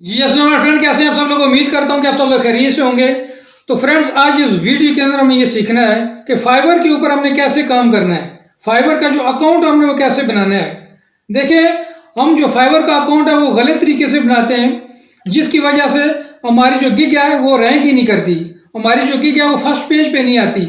जी अस्सलाम फ्रेंड, कैसे हैं आप सब लोग। उम्मीद करता हूं कि आप सब लोग खैरियत से होंगे। तो फ्रेंड्स, आज इस वीडियो के अंदर हमें ये सीखना है कि फाइबर के ऊपर हमने कैसे काम करना है। फाइबर का जो अकाउंट हमने वो कैसे बनाना है। देखिए, हम जो फाइबर का अकाउंट है वो गलत तरीके से बनाते हैं, जिसकी वजह से हमारी जो गिग है वो रैंक ही नहीं करती। हमारी जो गिग है वो फर्स्ट पेज पे नहीं आती।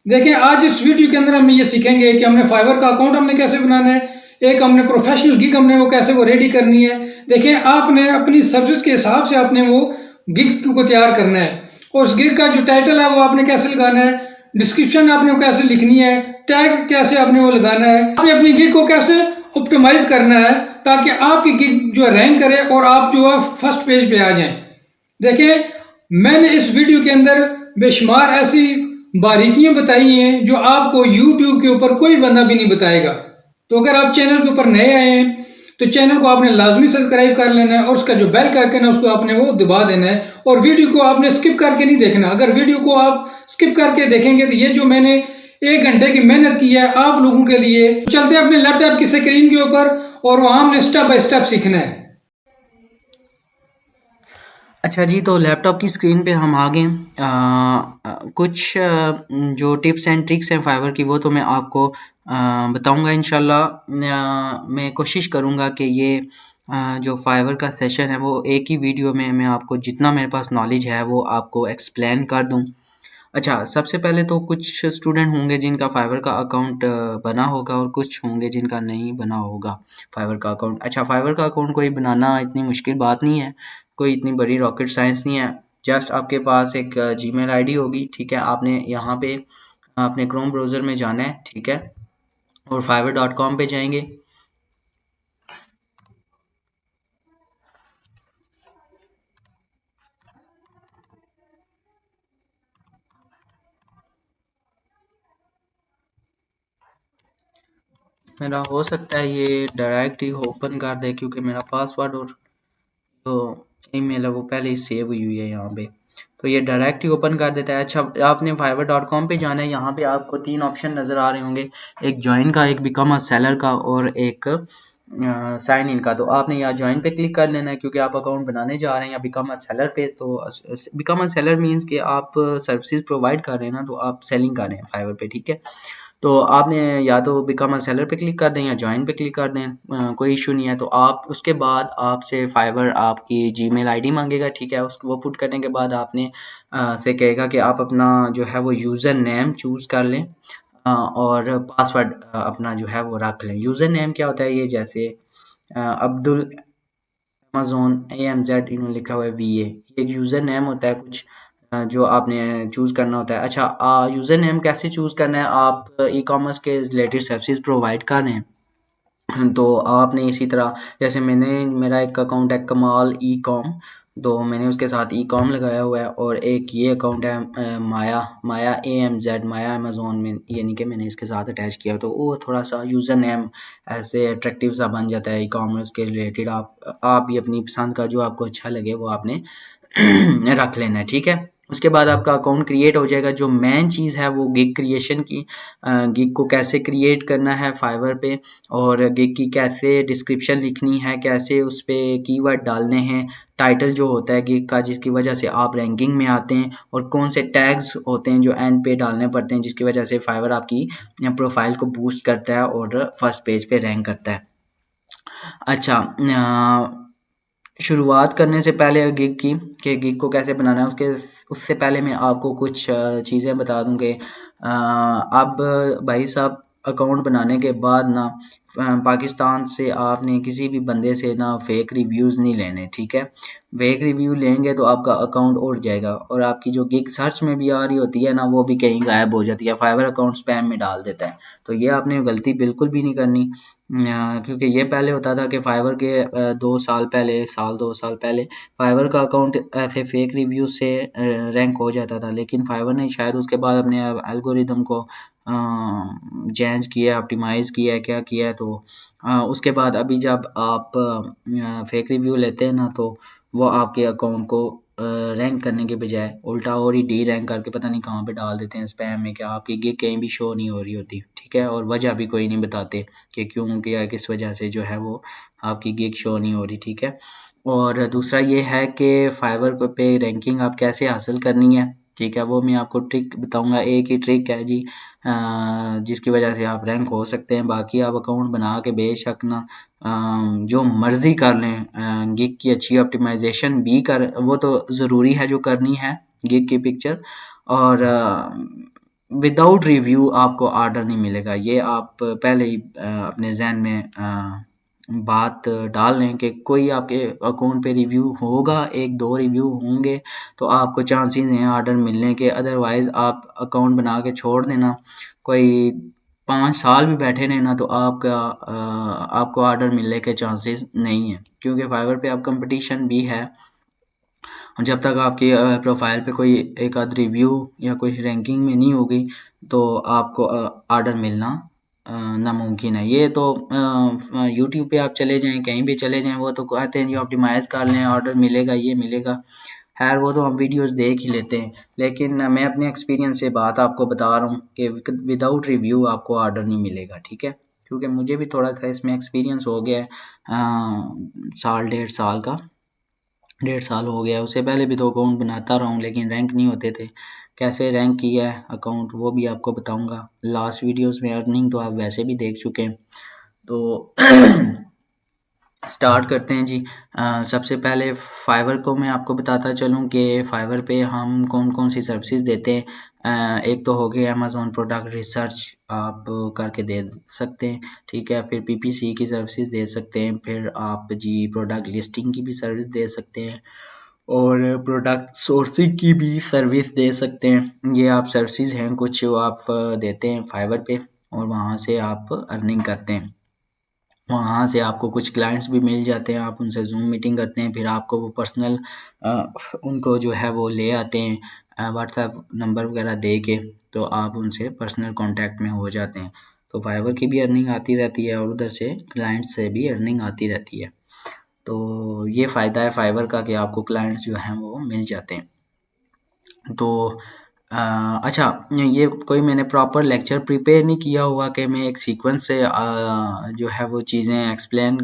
देखिए, आज इस वीडियो के अंदर हम ये सीखेंगे कि हमने फाइबर का अकाउंट हमने कैसे बनाना है। एक हमने प्रोफेशनल गिग हमने वो कैसे वो रेडी करनी है। देखिए, आपने अपनी सर्विस के हिसाब से आपने वो गिग को तैयार करना है। और उस गिग का जो टाइटल है वो आपने कैसे लगाना है, डिस्क्रिप्शन आपने वो कैसे लिखनी है, टैग कैसे आपने वो लगाना है, आपने अपनी गिग को कैसे ऑप्टिमाइज करना है ताकि आपकी गिग जो रैंक करे और आप जो है फर्स्ट पेज पे आ जाएं। देखिए, मैंने इस वीडियो के अंदर बेशुमार ऐसी बारीकियां बताई हैं जो आपको YouTube के ऊपर कोई बंदा भी नहीं बताएगा। तो अगर आप चैनल के ऊपर नए आए हैं तो चैनल को आपने लाजमी सब्सक्राइब कर लेना है और उसका जो बेल का आइकन है उसको आपने वो दबा देना है। और वीडियो को आपने स्किप करके नहीं देखना। अगर वीडियो को आप स्किप करके देखेंगे तो ये जो मैंने 1 घंटे की मेहनत की है आप लोगों के लिए, चलते हैं अपने लैपटॉप की स्क्रीन के ऊपर और वहां हमने स्टेप बाय स्टेप सीखना है। अच्छा जी, तो लैपटॉप की स्क्रीन पे हम आ गए हैं। कुछ जो टिप्स एंड ट्रिक्स हैं फाइवर की वो तो मैं आपको बताऊंगा इंशाल्लाह। मैं कोशिश करूंगा कि ये जो फाइवर का सेशन है वो एक ही वीडियो में मैं आपको जितना मेरे पास नॉलेज है वो आपको एक्सप्लेन कर दूं। अच्छा, सबसे पहले तो कुछ स्टूडेंट होंगे जिनका फाइवर का अकाउंट बना होगा और कुछ होंगे जिनका नहीं बना होगा फाइवर का अकाउंट। अच्छा, फाइवर का अकाउंट कोई बनाना इतनी मुश्किल बात नहीं है, कोई इतनी बड़ी रॉकेट साइंस नहीं है। जस्ट आपके पास एक जीमेल आईडी होगी, ठीक है। आपने यहाँ पे अपने क्रोम ब्राउज़र में जाना है, ठीक है, और fiverr.com पे जाएंगे। मेरा हो सकता है ये डायरेक्ट ही ओपन कर दे क्योंकि मेरा पासवर्ड और जो ईमेल है वो पहले ही सेव हुई है यहाँ पे, तो ये डायरेक्ट ही ओपन कर देता है। अच्छा, आपने fiverr.com पे जाना है। यहाँ पे आपको 3 ऑप्शन नज़र आ रहे होंगे, एक ज्वाइन का, एक बिकम अ सेलर का और एक साइन इन का। तो आपने यहाँ ज्वाइन पे क्लिक कर लेना है क्योंकि आप अकाउंट बनाने जा रहे हैं, या बिकम अ सेलर पे। तो बिकम अ सेलर मीन्स कि आप सर्विसेज प्रोवाइड कर रहे हैं ना, तो आप सेलिंग कर रहे हैं फाइवर पे, ठीक है। तो आपने या तो बिकम अ सेलर पे क्लिक कर दें या जॉइन पे क्लिक कर दें, कोई इशू नहीं है। तो आप उसके बाद आपसे फाइवर आपकी जीमेल आईडी मांगेगा, ठीक है। उसको वो पुट करने के बाद आपने से कहेगा कि आप अपना जो है वो यूज़र नेम चूज़ कर लें, और पासवर्ड अपना जो है वो रख लें। यूज़र नेम क्या होता है, ये जैसे अब्दुल अमेज़न AMZ इन्होंने लिखा हुआ है VA, एक यूज़र नेम होता है कुछ जो आपने चूज़ करना होता है। अच्छा, यूज़र नेम कैसे चूज़ करना है, आप ई कॉमर्स के रिलेटेड सर्विसेज प्रोवाइड कर रहे हैं तो आपने इसी तरह, जैसे मेरा एक अकाउंट है कमाल ई कॉम, तो मैंने उसके साथ ई कॉम लगाया हुआ है। और एक ये अकाउंट है माया माया AMZ, माया अमेज़न में, यानी कि मैंने इसके साथ अटैच किया, तो वो थोड़ा सा यूज़र नेम ऐसे अट्रैक्टिव सा बन जाता है ई कॉमर्स के रिलेटेड। आप भी अपनी पसंद का जो आपको अच्छा लगे वो आपने रख लेना है, ठीक है। उसके बाद आपका अकाउंट क्रिएट हो जाएगा। जो मेन चीज़ है वो गिग क्रिएशन की, गिग को कैसे क्रिएट करना है फाइवर पे, और गिग की कैसे डिस्क्रिप्शन लिखनी है, कैसे उस पे कीवर्ड डालने हैं, टाइटल जो होता है गिग का जिसकी वजह से आप रैंकिंग में आते हैं, और कौन से टैग्स होते हैं जो एंड पे डालने पड़ते हैं जिसकी वजह से फाइवर आपकी प्रोफाइल को बूस्ट करता है और फर्स्ट पेज पे रैंक करता है। अच्छा, शुरुआत करने से पहले गिग की, कि गिग को कैसे बनाना है, उसके उससे पहले मैं आपको कुछ चीज़ें बता दूं कि अब भाई साहब अकाउंट बनाने के बाद ना पाकिस्तान से आपने किसी भी बंदे से ना फेक रिव्यूज़ नहीं लेने, ठीक है। फेक रिव्यू लेंगे तो आपका अकाउंट उड़ जाएगा और आपकी जो गिग सर्च में भी आ रही होती है ना वो भी कहीं गायब हो जाती है, फाइवर अकाउंट स्पैम में डाल देता है। तो ये आपने गलती बिल्कुल भी नहीं करनी, क्योंकि ये पहले होता था कि फाइवर के 2 साल पहले, 2 साल पहले फाइवर का अकाउंट ऐसे फेक रिव्यू से रैंक हो जाता था, लेकिन फाइवर ने शायद उसके बाद अपने एल्गोरिदम को चेंज किया, ऑप्टिमाइज़ किया है, क्या किया है। तो उसके बाद अभी जब आप फेक रिव्यू लेते हैं ना तो वो आपके अकाउंट को रैंक करने के बजाय उल्टा और ही डी रैंक करके पता नहीं कहाँ पे डाल देते हैं स्पैम में, कि आपकी गिग कहीं भी शो नहीं हो रही होती, ठीक है। और वजह भी कोई नहीं बताते कि क्यों, या किस वजह से जो है वो आपकी गिग शो नहीं हो रही, ठीक है। और दूसरा ये है कि फाइवर पे रैंकिंग आप कैसे हासिल करनी है, ठीक है, वो मैं आपको ट्रिक बताऊंगा। एक ही ट्रिक है जी जिसकी वजह से आप रैंक हो सकते हैं। बाकी आप अकाउंट बना के बेशक ना जो मर्जी कर लें, गिग की अच्छी ऑप्टिमाइजेशन भी कर, वो तो ज़रूरी है जो करनी है गिग की पिक्चर, और विदाउट रिव्यू आपको ऑर्डर नहीं मिलेगा। ये आप पहले ही अपने जहन में बात डाल लें कि कोई आपके अकाउंट पे रिव्यू होगा, एक दो रिव्यू होंगे तो आपको चांसेस हैं ऑर्डर मिलने के। अदरवाइज आप अकाउंट बना के छोड़ देना, कोई 5 साल भी बैठे रहना तो आपको ऑर्डर मिलने के चांसेस नहीं है, क्योंकि फाइवर पे अब कंपटीशन भी है। और जब तक आपकी प्रोफाइल पे कोई एक आध रिव्यू या कोई रैंकिंग में नहीं होगी तो आपको ऑर्डर मिलना नामुमकिन है। ये तो यूट्यूब पे आप चले जाएं, कहीं भी चले जाएं, वो तो कहते हैं जी ऑप्टिमाइज़ कर लें ऑर्डर मिलेगा, ये मिलेगा। खैर वो तो हम वीडियोस देख ही लेते हैं, लेकिन मैं अपने एक्सपीरियंस से बात आपको बता रहा हूँ कि विदाउट रिव्यू आपको ऑर्डर नहीं मिलेगा, ठीक है। क्योंकि मुझे भी थोड़ा सा इसमें एक्सपीरियंस हो गया है, साल 1.5 साल का, 1.5 साल हो गया। उससे पहले भी तो अकाउंट बनाता रहा हूँ लेकिन रैंक नहीं होते थे। कैसे रैंक किया है अकाउंट वो भी आपको बताऊंगा। लास्ट वीडियोस में अर्निंग तो आप वैसे भी देख चुके हैं, तो स्टार्ट करते हैं जी। सबसे पहले फाइवर को मैं आपको बताता चलूँ कि फाइवर पे हम कौन कौन सी सर्विसेज देते हैं। एक तो हो गया अमेज़ॉन प्रोडक्ट रिसर्च, आप करके दे सकते हैं, ठीक है। फिर पीपीसी की सर्विसेज दे सकते हैं, फिर आप जी प्रोडक्ट लिस्टिंग की भी सर्विस दे सकते हैं, और प्रोडक्ट सोर्सिंग की भी सर्विस दे सकते हैं। ये आप सर्विसेज हैं कुछ जो आप देते हैं फाइवर पे, और वहाँ से आप अर्निंग करते हैं। वहाँ से आपको कुछ क्लाइंट्स भी मिल जाते हैं, आप उनसे ज़ूम मीटिंग करते हैं, फिर आपको वो पर्सनल उनको जो है वो ले आते हैं व्हाट्सएप नंबर वगैरह दे के, तो आप उनसे पर्सनल कांटेक्ट में हो जाते हैं। तो फाइवर की भी अर्निंग आती रहती है और उधर से क्लाइंट्स से भी अर्निंग आती रहती है। तो ये फ़ायदा है फाइवर का कि आपको क्लाइंट्स जो हैं वो मिल जाते हैं। तो अच्छा, ये कोई मैंने प्रॉपर लेक्चर प्रिपेयर नहीं किया हुआ कि मैं एक सीक्वेंस से जो है वो चीज़ें एक्सप्लेन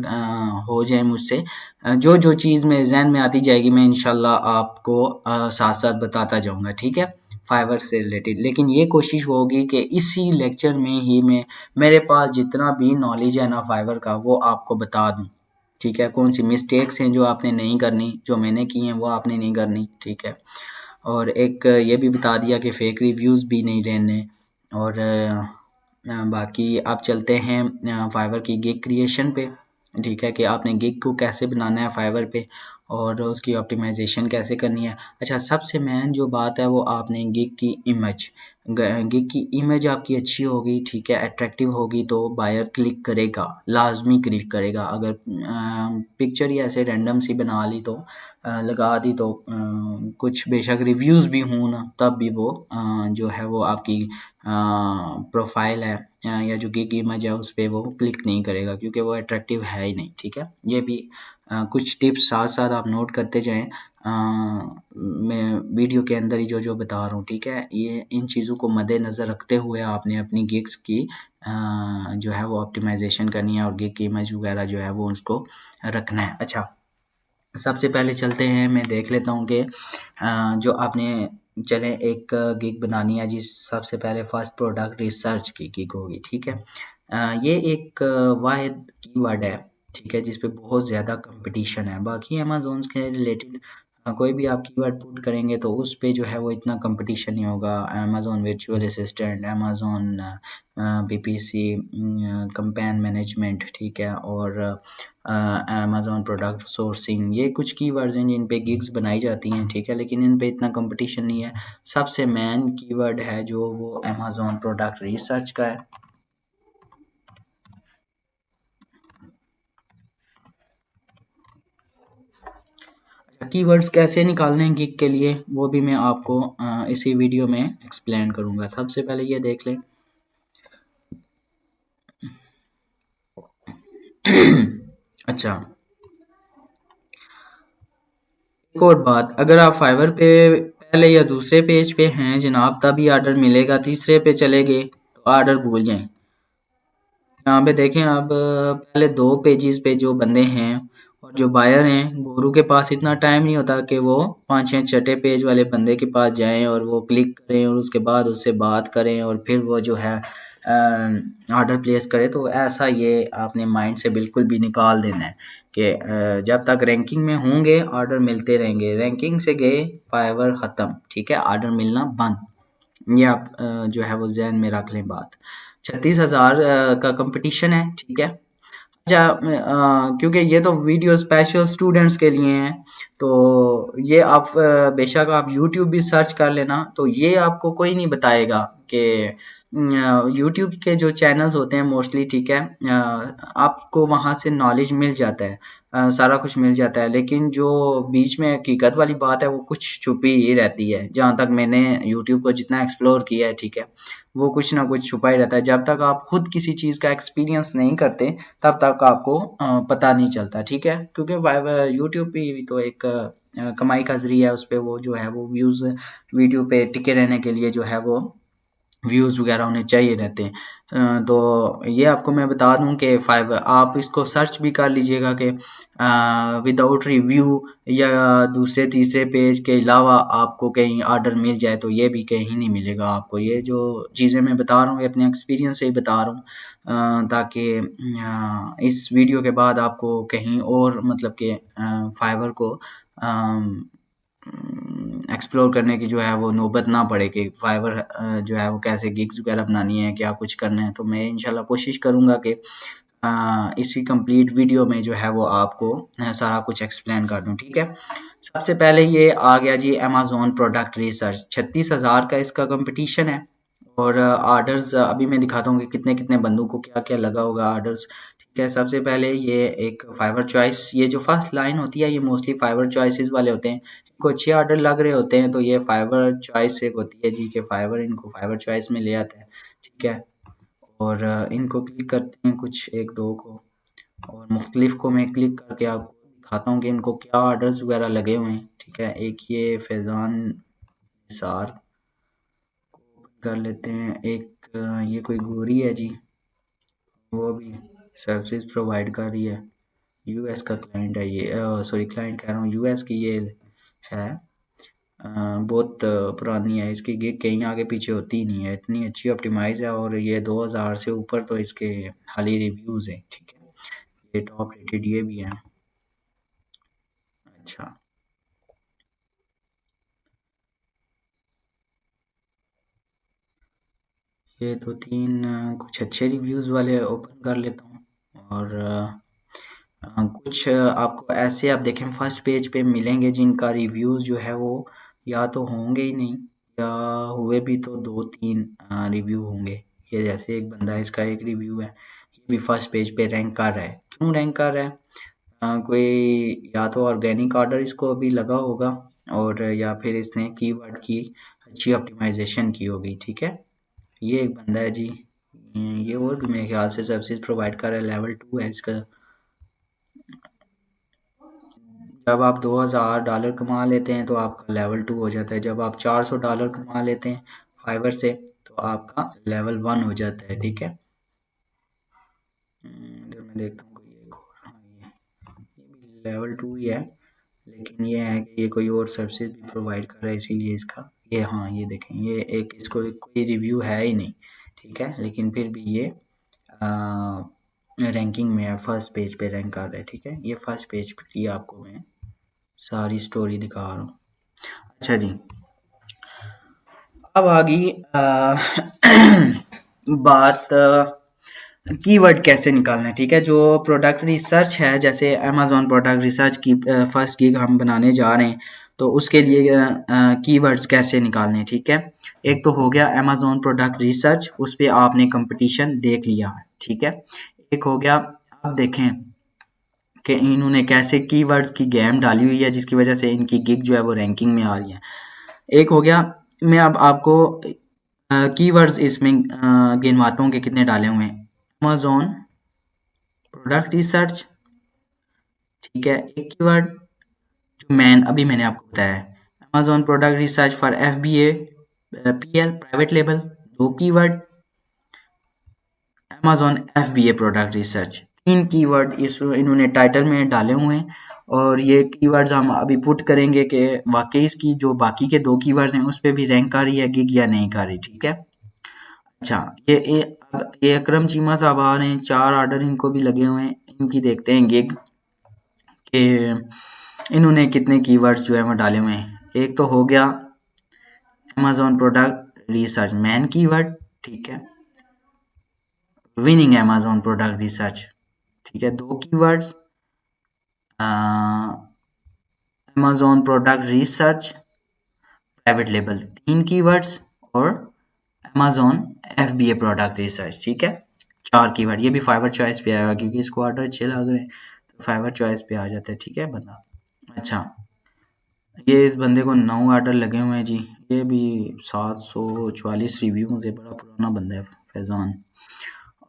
हो जाए मुझसे। जो जो चीज़ मेरे जहन में आती जाएगी मैं इंशाल्लाह आपको साथ साथ बताता जाऊंगा, ठीक है, फाइवर से रिलेटेड। लेकिन ये कोशिश होगी कि इसी लेक्चर में ही मैं मेरे पास जितना भी नॉलेज है ना फाइवर का वो आपको बता दूं, ठीक है। कौन सी मिस्टेक्स हैं जो आपने नहीं करनी, जो मैंने की हैं वो आपने नहीं करनी, ठीक है। और एक ये भी बता दिया कि फेक रिव्यूज़ भी नहीं लेने। और बाकी आप चलते हैं फाइवर की गिग क्रिएशन पे, ठीक है, कि आपने गिग को कैसे बनाना है फाइवर पे और उसकी ऑप्टिमाइजेशन कैसे करनी है। अच्छा, सबसे मेन जो बात है वो आपने गिग की इमेज, गिग की इमेज आपकी अच्छी होगी, ठीक है, अट्रैक्टिव होगी तो बायर क्लिक करेगा, लाजमी क्लिक करेगा। अगर पिक्चर ही ऐसे रैंडम सी बना ली तो लगा दी तो कुछ बेशक रिव्यूज़ भी हों ना तब भी वो जो है वो आपकी प्रोफाइल है या जो गिग इमेज है उस पे वो क्लिक नहीं करेगा, क्योंकि वो अट्रैक्टिव है ही नहीं, ठीक है। ये भी कुछ टिप्स साथ साथ आप नोट करते जाएं, मैं वीडियो के अंदर ही जो जो बता रहा हूँ, ठीक है। ये इन चीज़ों को मद्देनज़र रखते हुए आपने अपनी गिग्स की जो है वो ऑप्टिमाइजेशन करनी है और गिग की इमेज वगैरह जो है वो उसको रखना है। अच्छा, सबसे पहले चलते हैं, मैं देख लेता हूँ कि जो आपने चले एक गिग बनानी है जी। सबसे पहले फर्स्ट प्रोडक्ट रिसर्च की गिग होगी, ठीक है। ये एक वाहिद कीवर्ड है, ठीक है, जिस पे बहुत ज़्यादा कंपटीशन है। बाकी अमेज़न के रिलेटेड कोई भी आप कीवर्ड पुट करेंगे तो उस पे जो है वो इतना कंपटीशन नहीं होगा। Amazon virtual assistant, Amazon BPC, campaign management, ठीक है, और अमेज़न प्रोडक्ट सोर्सिंग, ये कुछ कीवर्ड्स हैं जिन पे गिग्स बनाई जाती हैं, ठीक है, लेकिन इन पे इतना कंपटीशन नहीं है। सबसे मेन कीवर्ड है जो वो अमेज़न प्रोडक्ट रिसर्च का है। कीवर्ड्स कैसे निकालने हैं गिग के लिए वो भी मैं आपको इसी वीडियो में एक्सप्लेन करूंगा। सबसे पहले ये देख लें अच्छा, एक और बात, अगर आप फाइवर पे पहले या दूसरे पेज पे हैं जनाब तभी ऑर्डर मिलेगा, तीसरे पे चले गए तो ऑर्डर भूल जाएं। यहाँ पे देखें आप पहले 2 पेजेस पे जो बंदे हैं और और जो बायर हैं गोरू के पास इतना टाइम नहीं होता कि वो 5-6 छठे पेज वाले बंदे के पास जाएं और वो क्लिक करें और उसके बाद उससे बात करें और फिर वो जो है ऑर्डर प्लेस करे। तो ऐसा ये आपने माइंड से बिल्कुल भी निकाल देना है कि जब तक रैंकिंग में होंगे ऑर्डर मिलते रहेंगे, रैंकिंग से गए फाइवर ख़त्म, ठीक है, ऑर्डर मिलना बंद। ये आप जो है वो जहन में रख लें बात। 36,000 का कंपटीशन है, ठीक है। अच्छा, क्योंकि ये तो वीडियो स्पेशल स्टूडेंट्स के लिए हैं, तो ये आप बेशक आप यूट्यूब भी सर्च कर लेना, तो ये आपको कोई नहीं बताएगा कि यूट्यूब के जो चैनल्स होते हैं मोस्टली, ठीक है, आपको वहाँ से नॉलेज मिल जाता है, सारा कुछ मिल जाता है, लेकिन जो बीच में हकीकत वाली बात है वो कुछ छुपी ही रहती है। जहाँ तक मैंने यूट्यूब को जितना एक्सप्लोर किया है, ठीक है, वो कुछ ना कुछ छुपा ही रहता है। जब तक आप खुद किसी चीज़ का एक्सपीरियंस नहीं करते तब तक आपको पता नहीं चलता, ठीक है, क्योंकि यूट्यूब भी तो एक कमाई का ज़रिया है। उस पे वो जो है वो व्यूज़ वीडियो पे टिके रहने के लिए जो है वो व्यूज़ वगैरह उन्हें चाहिए रहते हैं। तो ये आपको मैं बता दूं कि फाइवर आप इसको सर्च भी कर लीजिएगा कि विदाउट रिव्यू या दूसरे तीसरे पेज के अलावा आपको कहीं ऑर्डर मिल जाए, तो ये भी कहीं नहीं मिलेगा आपको। ये जो चीज़ें मैं बता रहा हूँ ये अपने एक्सपीरियंस से ही बता रहा हूँ, ताकि इस वीडियो के बाद आपको कहीं और मतलब कि फाइवर को एक्सप्लोर करने की जो है वो नौबत ना पड़े कि फाइवर जो है वो कैसे गिग्स वगैरह बनानी है, क्या कुछ करना है। तो मैं इंशाल्लाह कोशिश करूँगा कि इसी कंप्लीट वीडियो में जो है वो आपको सारा कुछ एक्सप्लेन कर दूँ, ठीक है। सबसे पहले ये आ गया जी अमेज़न प्रोडक्ट रिसर्च, 36,000 का इसका कंपटीशन है और ऑर्डर्स अभी मैं दिखाता हूँ कि कितने बंदों को क्या क्या लगा होगा ऑर्डर्स, ठीक है। सबसे पहले ये एक फाइवर चॉइस, ये जो फर्स्ट लाइन होती है ये मोस्टली फाइवर चॉइसेस वाले होते हैं, इनको अच्छे ऑर्डर लग रहे होते हैं, तो ये फाइवर चॉइस एक होती है जी के फाइवर इनको फाइवर चॉइस में ले आता है, ठीक है। और इनको क्लिक करते हैं कुछ एक दो को, और मुख्तलिफ को मैं क्लिक करके आपको दिखाता हूँ कि इनको क्या ऑर्डर्स वगैरह लगे हुए हैं, ठीक है। एक ये फैज़ान निसार को ओपन कर लेते हैं, एक ये कोई गोरी है जी, वो भी सर्विसेज प्रोवाइड कर रही है, यूएस का क्लाइंट है ये, सॉरी क्लाइंट कह रहा हूँ, यूएस की ये है, बहुत पुरानी है, इसकी गिग कहीं आगे पीछे होती ही नहीं है, इतनी अच्छी ऑप्टिमाइज है और ये 2000 से ऊपर तो इसके हाली रिव्यूज़ हैं, ठीक है। ये टॉप रेटेड ये भी है। अच्छा, ये दो तीन कुछ अच्छे रिव्यूज़ वाले ओपन कर लेता हूँ और कुछ आपको ऐसे आप देखें फर्स्ट पेज पे मिलेंगे जिनका रिव्यूज़ जो है वो या तो होंगे ही नहीं या हुए भी तो 2-3 रिव्यू होंगे। ये जैसे एक बंदा है, इसका एक रिव्यू है, ये भी फर्स्ट पेज पे रैंक कर रहा है। क्यों रैंक कर रहा है? कोई या तो ऑर्गेनिक ऑर्डर इसको अभी लगा होगा और या फिर इसने कीवर्ड की अच्छी ऑप्टिमाइजेशन की होगी, ठीक है। ये एक बंदा है जी, ये और भी मेरे ख्याल से सर्विसेज प्रोवाइड कर रहा है, लेवल 2 है इसका। जब आप $2000 कमा लेते हैं तो आपका लेवल 2 हो जाता है, जब आप $400 कमा लेते हैं फाइवर से तो आपका लेवल 1 हो जाता है, ठीक है। इधर मैं देखता हूँ कोई एक और, हाँ ये भी लेवल 2 ही है, लेकिन ये है कि ये कोई और सर्विसेज भी प्रोवाइड कर रहा है, इसीलिए इसका ये, हाँ ये देखें, ये एक इसको कोई रिव्यू है ही नहीं, ठीक है, लेकिन फिर भी ये रैंकिंग में है, फर्स्ट पेज पे रैंक कर रहा है, ठीक है। ये फर्स्ट पेज की आपको मैं सारी स्टोरी दिखा रहा हूँ। अच्छा जी, अब आ गई बात कीवर्ड कैसे निकालना है, ठीक है। जो प्रोडक्ट रिसर्च है, जैसे अमेज़न प्रोडक्ट रिसर्च की फर्स्ट गिग हम बनाने जा रहे हैं, तो उसके लिए कीवर्ड्स कैसे निकालने हैं, ठीक है। एक तो हो गया अमेज़न प्रोडक्ट रिसर्च, उस पर आपने कंपटीशन देख लिया है, ठीक है। एक हो गया, अब देखें कि इन्होंने कैसे कीवर्ड्स की गेम डाली हुई है जिसकी वजह से इनकी गिग जो है वो रैंकिंग में आ रही है। एक हो गया, मैं अब आपको कीवर्ड्स इसमें गिनवाता हूँ कि कितने डाले हुए हैं। अमेज़न प्रोडक्ट रिसर्च, ठीक है, एक कीवर्ड जो अभी मैंने आपको बताया है, Amazon product research for FBA PL private label, 2 keyword, Amazon FBA product research, 3 keyword इन्होंने टाइटल में डाले हुए हैं और ये कीवर्ड्स हम अभी पुट करेंगे कि वाकई इसकी जो बाकी के 2 कीवर्ड्स हैं उस पे भी रैंक आ रही है गिग या नहीं आ रही, ठीक है। अच्छा, ये अकरम चीमा साहब आ रहे हैं, 4 ऑर्डर इनको भी लगे हुए हैं, इनकी देखते हैं गिग कि इन्होंने कितने कीवर्ड्स जो है वो डाले हुए हैं। एक तो हो गया Amazon product research main keyword, ठीक है, विनिंग अमेज़न प्रोडक्ट रिसर्च, ठीक है, 2 keywords, Amazon product research private label 3 keywords और अमेज़न FBA प्रोडक्ट रिसर्च, ठीक है, 4 कीवर्ड। ये भी फाइवर चॉइस पे आएगा क्योंकि इसको ऑर्डर अच्छे लग रहे हैं तो फाइवर चॉइस पे आ जाता है, ठीक है बंदा। अच्छा, ये इस बंदे को 9 ऑर्डर लगे हुए हैं जी, ये भी 744 रिव्यू से, बड़ा पुराना बंदा है फैज़ान।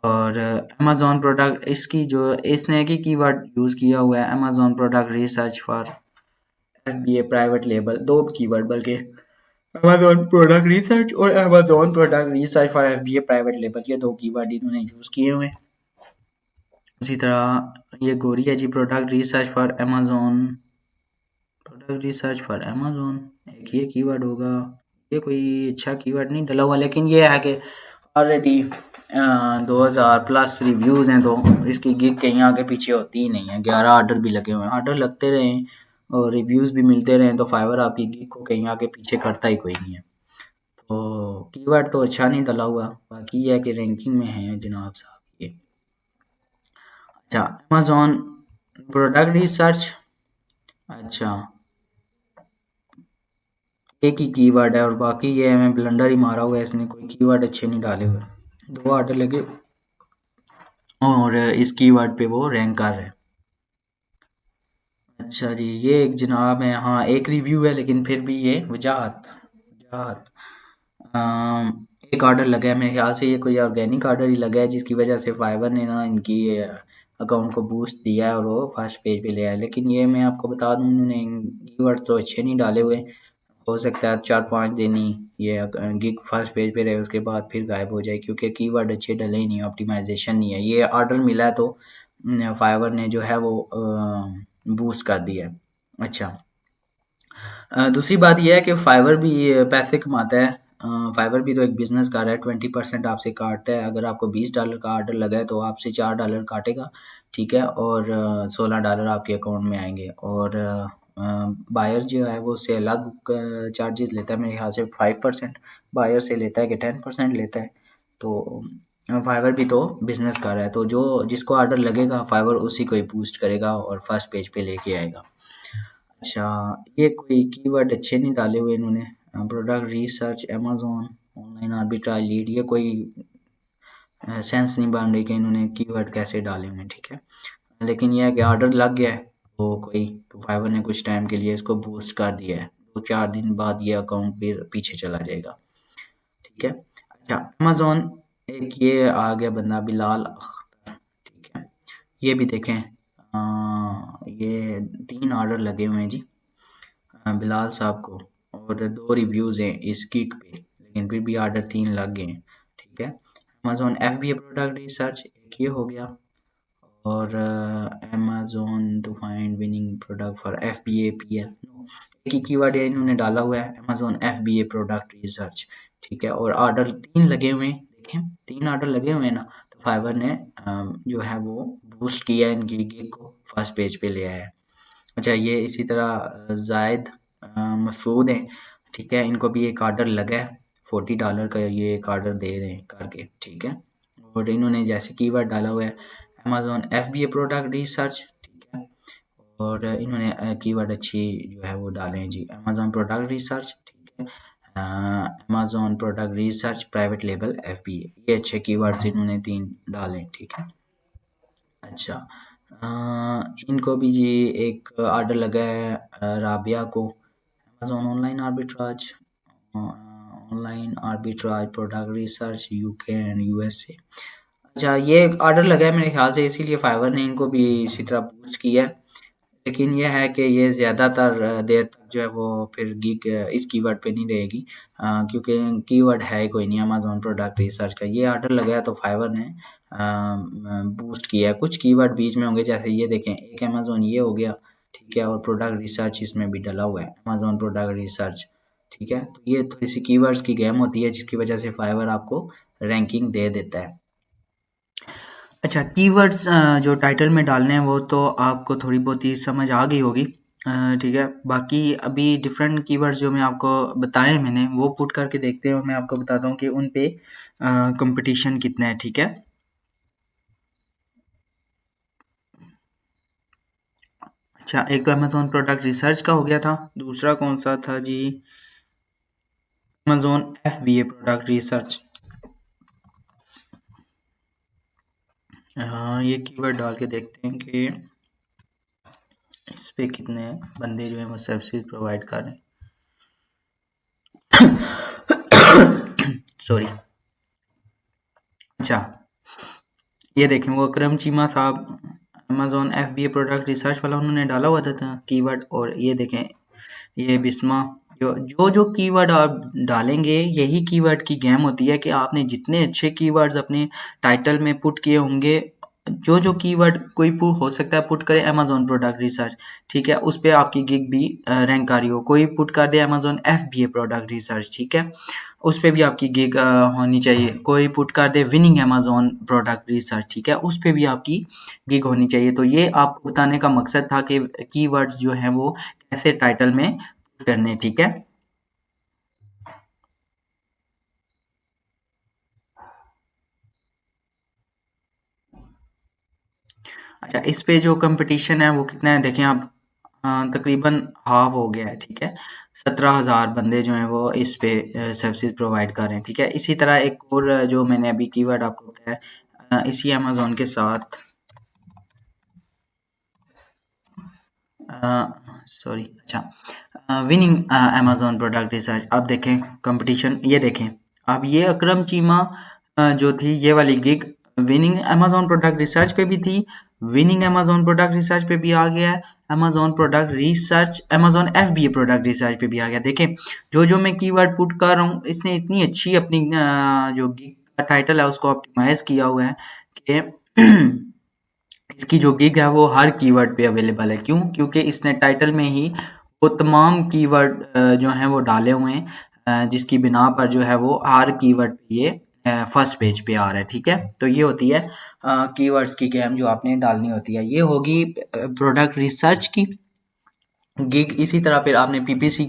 और अमेज़न प्रोडक्ट इसकी जो इसने एक ही कीवर्ड यूज़ किया हुआ है, Amazon product research for FBA private label, 2 keyword बल्कि अमेज़न प्रोडक्ट रिसर्च और Amazon product research for FBA private label, ये 2 कीवर्ड इन्होंने यूज़ किए हुए हैं। उसी तरह ये गोरी है जी, product research for Amazon, product research for Amazon, एक ये कीवर्ड होगा, ये कोई अच्छा कीवर्ड नहीं डला हुआ, लेकिन ये है कि ऑलरेडी 2000 प्लस रिव्यूज़ हैं तो इसकी गिग कहीं आगे पीछे होती ही नहीं है। 11 ऑर्डर भी लगे हुए हैं, ऑर्डर लगते रहें और रिव्यूज़ भी मिलते रहें तो फाइवर आपकी गिग को कहीं आगे पीछे करता ही कोई नहीं है। तो कीवर्ड तो अच्छा नहीं डला हुआ, बाकी ये है कि रैंकिंग में है जनाब साहब ये। अच्छा, अमेज़न प्रोडक्ट रिसर्च, अच्छा एक ही कीवर्ड है और बाकी ये हमें ब्लंडर ही मारा हुआ है इसने, कोई कीवर्ड अच्छे नहीं डाले हुए, 2 ऑर्डर लगे और इस कीवर्ड पे वो रैंक कर रहे हैं। अच्छा जी, ये एक जनाब है, हाँ एक रिव्यू है लेकिन फिर भी ये वजाहत वजाहत एक ऑर्डर लगा है, मेरे ख्याल से ये कोई ऑर्गेनिक ऑर्डर ही लगा है जिसकी वजह से फाइवर ने ना इनकी अकाउंट को बूस्ट दिया है और वो फर्स्ट पेज पे ले आया। लेकिन ये मैं आपको बता दूं उन्होंने कीवर्ड तो अच्छे नहीं डाले हुए, हो सकता है 4-5 दिन ही ये गिग फर्स्ट पेज पे रहे उसके बाद फिर गायब हो जाए क्योंकि कीवर्ड अच्छे डले ही नहीं, ऑप्टिमाइजेशन नहीं है। ये ऑर्डर मिला है तो फाइवर ने जो है वो बूस्ट कर दिया है। अच्छा, दूसरी बात यह है कि फाइवर भी पैसे कमाता है, फाइवर भी तो एक बिजनेस कर रहा है, 20% आपसे काटता है। अगर आपको $20 का ऑर्डर लगा है तो आपसे $4 काटेगा, ठीक है, और $16 आपके अकाउंट में आएंगे और बायर जो है वो उससे अलग चार्जेस लेता है, मेरे ख्याल से 5% बायर से लेता है कि 10% लेता है। तो फाइवर भी तो बिजनेस कर रहा है तो जो जिसको ऑर्डर लगेगा फाइवर उसी को ही बूस्ट करेगा और फर्स्ट पेज पे लेके आएगा। अच्छा, ये कोई कीवर्ड अच्छे नहीं डाले हुए इन्होंने, product research Amazon online arbitrage lead, ये कोई सेंस नहीं बन रही कि इन्होंने कीवर्ड कैसे डाले हुए हैं, ठीक है। लेकिन यह है कि ऑर्डर लग गया है तो कोई तो फाइवर ने कुछ टाइम के लिए इसको बूस्ट कर दिया है, 2-4 दिन बाद ये अकाउंट फिर पीछे चला जाएगा, ठीक है। अच्छा, अमेज़न एक ये आ गया बंदा बिलाल अख्तर, ठीक है, ये भी देखें ये 3 ऑर्डर लगे हुए हैं जी बिलाल साहब को और 2 रिव्यूज़ हैं इस गिग पे, लेकिन फिर भी ऑर्डर 3 लग गए हैं, ठीक है। अमेज़न FBA प्रोडक्ट रिसर्च एक ये हो गया और Amazon to find winning product for FBA PL, एक ही कीवर्ड है इन्होंने डाला हुआ है अमेज़न FBA प्रोडक्ट रिसर्च, ठीक है, और ऑर्डर 3 लगे हुए हैं, देखें 3 ऑर्डर लगे हुए हैं ना, तो फाइवर ने जो है वो बूस्ट किया है इनकी गिग को फर्स्ट पेज पे ले आया है। अच्छा, ये इसी तरह जायद मसूद हैं, ठीक है, इनको भी एक ऑर्डर लगा है $40 का, ये एक ऑर्डर दे रहे हैं करके, ठीक है, और इन्होंने जैसे कीवर्ड डाला हुआ है अमेज़न FBA प्रोडक्ट रिसर्च, ठीक है, और इन्होंने कीवर्ड अच्छी जो है वो डाले हैं जी अमेज़न प्रोडक्ट रिसर्च, ठीक है, Amazon product research private label FBA, ये अच्छे कीवर्ड्स इन्होंने 3 डाले हैं, ठीक है। अच्छा, इनको भी जी एक ऑर्डर लगा है राबिया को Amazon online arbitrage product research UK and USA। अच्छा, ये ऑर्डर लगा है मेरे ख्याल से इसीलिए फाइवर ने इनको भी इसी तरह बूस्ट किया है, लेकिन यह है कि ये ज़्यादातर देर तक जो है वो फिर गिग इस कीवर्ड पे नहीं रहेगी क्योंकि कीवर्ड है कोई नहीं अमेज़न प्रोडक्ट रिसर्च का। ये ऑर्डर लगाया तो फाइवर ने बूस्ट किया है। कुछ कीवर्ड बीच में होंगे, जैसे ये देखें, एक अमेज़न ये हो गया, ठीक है, और प्रोडक्ट रिसर्च इसमें भी डला हुआ है, अमेज़न प्रोडक्ट रिसर्च, ठीक है। तो ये थोड़ी सी कीवर्ड्स की गेम होती है, जिसकी वजह से फाइवर आपको रैंकिंग दे देता है। अच्छा, कीवर्ड्स जो टाइटल में डालने हैं वो तो आपको थोड़ी बहुत ही समझ आ गई होगी, ठीक है। बाकी अभी डिफरेंट कीवर्ड्स जो मैं आपको बताए मैंने, वो पुट करके देखते हैं और मैं आपको बताता हूँ कि उन पे कंपटीशन कितना है, ठीक है। अच्छा, एक तो अमेज़न प्रोडक्ट रिसर्च का हो गया था, दूसरा कौन सा था जी, अमेज़न FBA प्रोडक्ट रिसर्च। हाँ, ये कीवर्ड डाल के देखते हैं कि इस पे कितने बंदे जो हैं वो सर्विसेज प्रोवाइड कर रहे हैं। सॉरी। अच्छा, ये देखें, वो अकरम चीमा साहब, अमेज़न FBA प्रोडक्ट रिसर्च वाला, उन्होंने डाला हुआ था कीवर्ड। और ये देखें, ये बिस्मा, जो कीवर्ड आप डालेंगे, यही कीवर्ड की गेम होती है कि आपने जितने अच्छे कीवर्ड्स अपने टाइटल में पुट किए होंगे, जो कीवर्ड कोई हो सकता है पुट करे अमेज़न प्रोडक्ट रिसर्च, ठीक है, उस पे आपकी गिग भी रैंक आ रही हो। कोई पुट कर दे अमेज़न FBA प्रोडक्ट रिसर्च, ठीक है, उस पे भी आपकी गिग होनी चाहिए। कोई पुट कर दे विनिंग अमेज़न प्रोडक्ट रिसर्च, ठीक है, उस पे भी आपकी गिग होनी चाहिए। तो ये आपको बताने का मकसद था कि कीवर्ड्स जो हैं वो कैसे टाइटल में पुट करने, ठीक है। अच्छा, इस पे जो कंपटीशन है वो कितना है देखें आप, तकरीबन हाफ हो गया है, ठीक है। 17,000 बंदे जो हैं वो इस पे सर्विसेज प्रोवाइड कर रहे हैं, ठीक है। इसी तरह एक और जो मैंने अभी कीवर्ड आपको बताया, इसी अमेज़न के साथ, सॉरी, अच्छा, विनिंग अमेज़न प्रोडक्ट रिसर्च। अब देखें कंपटीशन, ये देखें, अब ये अकरम चीमा जो थी, ये वाली gig winning Amazon product research पे भी थी, विनिंग अमेज़न प्रोडक्ट रिसर्च पे भी आ गया है, Amazon product research, Amazon FBA product research पे भी आ गया। देखें, जो मैं कीवर्ड पुट कर रहा हूँ, इसने इतनी अच्छी अपनी जो गिग का टाइटल है उसको ऑप्टिमाइज किया हुआ है कि इसकी जो गिग है वो हर कीवर्ड पे अवेलेबल है। क्यों? क्योंकि इसने टाइटल में ही वो तमाम कीवर्ड जो हैं वो डाले हुए हैं, जिसकी बिना पर जो है वो हर कीवर्ड पे ये फर्स्ट पेज पे आ रहा है, ठीक है। तो ये होती है कीवर्ड्स की गेम जो आपने डालनी होती है। ये होगी प्रोडक्ट रिसर्च की गिग। इसी तरह फिर आपने पीपीसी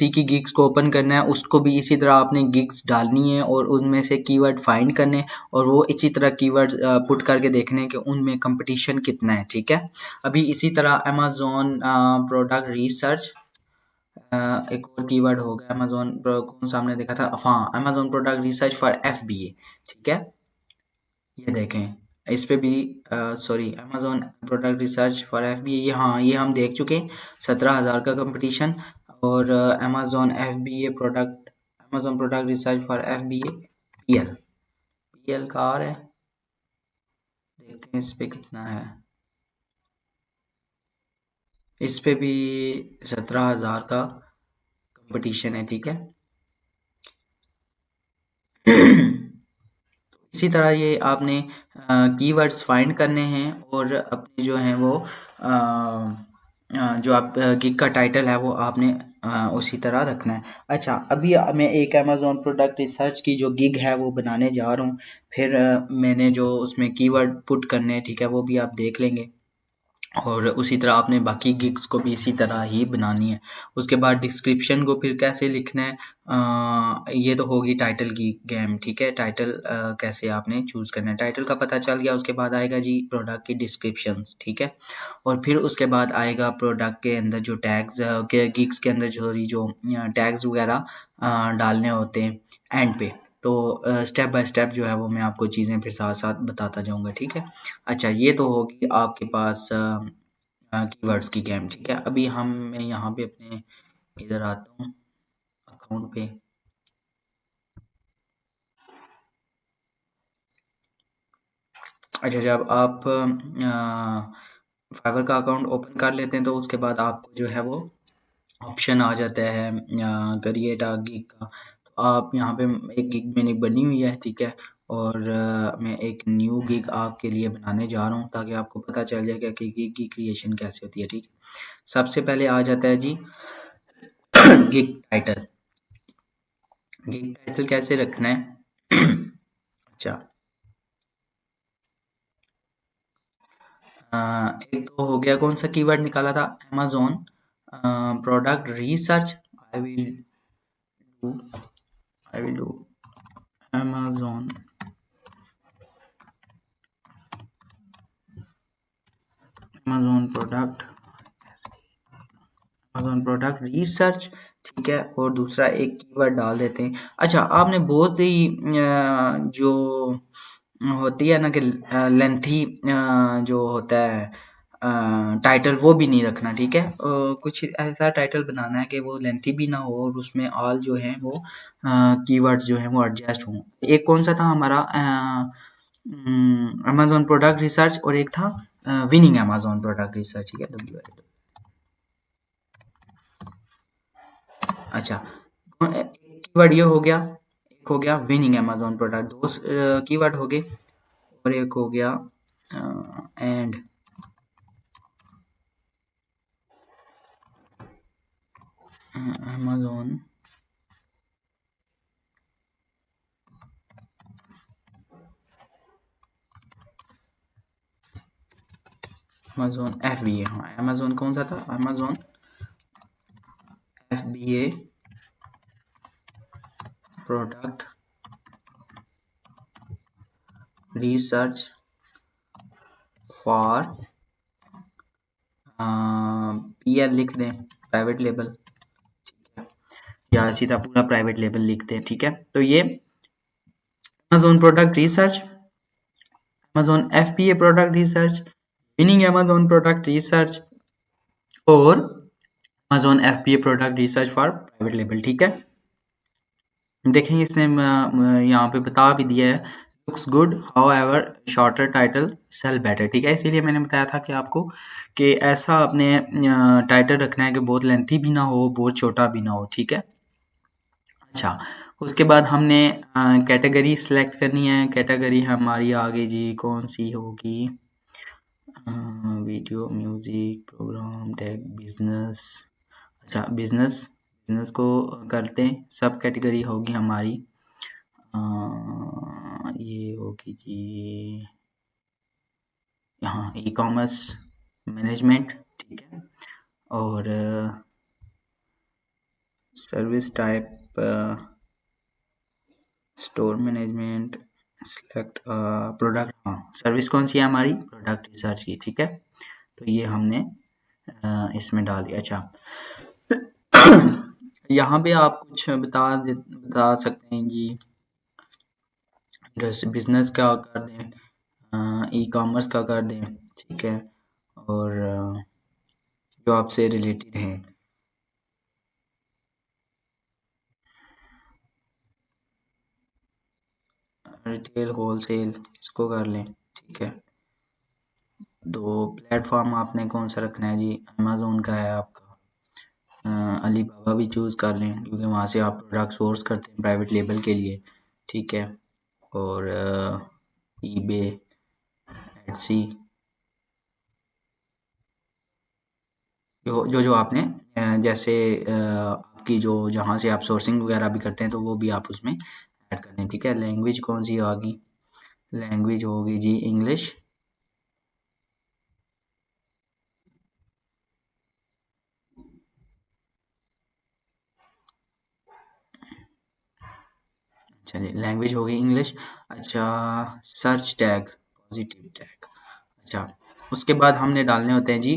की गिग्स को ओपन करना है, उसको भी इसी तरह आपने गिग्स डालनी है और उनमें से कीवर्ड फाइंड करने हैं और वो इसी तरह कीवर्ड पुट करके देखने हैं कि उनमें कंपटीशन कितना है, ठीक है। अभी इसी तरह अमेज़न प्रोडक्ट रिसर्च, एक और कीवर्ड होगा अमेज़न, कौन सा हमने देखा था, हाँ, Amazon product research for FBA, ठीक है। ये देखें, इस पे भी sorry, Amazon product research for FBA, ये हाँ, ये हम देख चुके हैं, 17,000 का कंपटीशन। और Amazon product research for FBA PL का आ रहा है, देखते हैं इस पे कितना है। इस पे भी 17,000 का कंपटीशन है, ठीक है। इसी तरह ये आपने कीवर्ड्स फाइंड करने हैं और अपने जो हैं वो जो आप गिग का टाइटल है वो आपने उसी तरह रखना है। अच्छा, अभी मैं एक अमेज़न प्रोडक्ट रिसर्च की जो गिग है वो बनाने जा रहा हूँ, फिर मैंने जो उसमें कीवर्ड पुट करने हैं, ठीक है, वो भी आप देख लेंगे। और उसी तरह आपने बाकी गिग्स को भी इसी तरह ही बनानी है। उसके बाद डिस्क्रिप्शन को फिर कैसे लिखना है, ये तो होगी टाइटल की गेम, ठीक है। टाइटल कैसे आपने चूज़ करना है, टाइटल का पता चल गया। उसके बाद आएगा जी प्रोडक्ट की डिस्क्रिप्शंस, ठीक है। और फिर उसके बाद आएगा प्रोडक्ट के अंदर जो टैग्स के गिग्स के अंदर जो टैग्स वगैरह डालने होते हैं एंड पे। तो स्टेप बाय स्टेप जो है वो मैं आपको चीज़ें फिर साथ साथ बताता जाऊँगा, ठीक है। अच्छा, ये तो होगी आपके पास कीवर्ड्स की गेम, ठीक है। अभी मैं यहाँ पे अपने इधर आता हूँ अकाउंट पे। अच्छा, जब आप फाइवर का अकाउंट ओपन कर लेते हैं तो उसके बाद आपको जो है वो ऑप्शन आ जाता है क्रिएट अ गिग का। तो आप यहाँ पे एक गिग मैंने बनी हुई है, ठीक है, और मैं एक न्यू गिग आपके लिए बनाने जा रहा हूँ ताकि आपको पता चल जाएगा कि गिग की क्रिएशन कैसे होती है। ठीक है, सबसे पहले आ जाता है जी गिग टाइटल। गिग टाइटल कैसे रखना है? अच्छा, एक तो हो गया, कौन सा कीवर्ड निकाला था? Amazon product research. I will do I will do Amazon Amazon product Amazon product research. ठीक है, और दूसरा एक कीवर्ड डाल देते हैं। अच्छा, आपने बहुत ही जो होती है ना कि लेंथी जो होता है टाइटल, वो भी नहीं रखना। ठीक है, कुछ ऐसा टाइटल बनाना है कि वो लेंथी भी ना हो और उसमें ऑल जो है वो कीवर्ड्स जो हैं वो एडजस्ट हों। एक कौन सा था हमारा? अमेज़न प्रोडक्ट रिसर्च, और एक था विनिंग अमेज़न प्रोडक्ट रिसर्च। ठीक है, अच्छा, कीवर्ड ये हो गया। एक हो गया विनिंग अमेज़न प्रोडक्ट, दो कीवर्ड हो गए। और एक हो गया एंड अमेज़न अमेज़न FBA। हाँ, अमेज़न कौन सा था? Amazon FBA product research for PL लिख दें, प्राइवेट लेबल, या सीधा पूरा प्राइवेट लेबल लिखते हैं। ठीक है, तो ये Amazon product research, Amazon FBA product research, winning Amazon product research और Amazon FBA product research for private label. ठीक है, देखेंगे इसने यहाँ पे बता भी दिया है, looks good however shorter title sell better. ठीक है, इसीलिए मैंने बताया था कि आपको कि ऐसा अपने टाइटल रखना है कि बहुत लेंथी भी ना हो, बहुत छोटा भी ना हो। ठीक है, अच्छा, उसके बाद हमने कैटेगरी सिलेक्ट करनी है। कैटेगरी हमारी आगे जी कौन सी होगी? Video, music, programme, tech, business. अच्छा, बिजनेस, बिजनेस को करते हैं। सब कैटेगरी होगी हमारी ये होगी जी यहाँ ई कॉमर्स मैनेजमेंट। ठीक है, और service type store management, select product. हाँ, सर्विस कौन सी है हमारी? प्रोडक्ट रिसर्च की। ठीक है, तो ये हमने इसमें डाल दिया। अच्छा, यहाँ पे आप कुछ बता सकते हैं जी, बिजनेस का कर दें, ई कॉमर्स का कर दें। ठीक है, और जो आपसे रिलेटेड हैं, रिटेल, होलसेल, इसको कर लें। ठीक है, तो प्लेटफॉर्म आपने कौन सा रखना है जी? अमेज़न का है आपका, अलीबाबा भी चूज़ कर लें क्योंकि वहाँ से आप प्रोडक्ट सोर्स करते हैं प्राइवेट लेबल के लिए। ठीक है, और ईबे, एटसी, जो जो जो आपने जैसे आपकी जो जहाँ से आप सोर्सिंग वगैरह भी करते हैं तो वो भी आप उसमें ऐड कर दें। ठीक है, लैंग्वेज कौन सी होगी? लैंग्वेज होगी जी इंग्लिश। चलिए, लैंग्वेज होगी इंग्लिश। अच्छा, सर्च टैग, पॉजिटिव टैग। अच्छा, उसके बाद हमने डालने होते हैं जी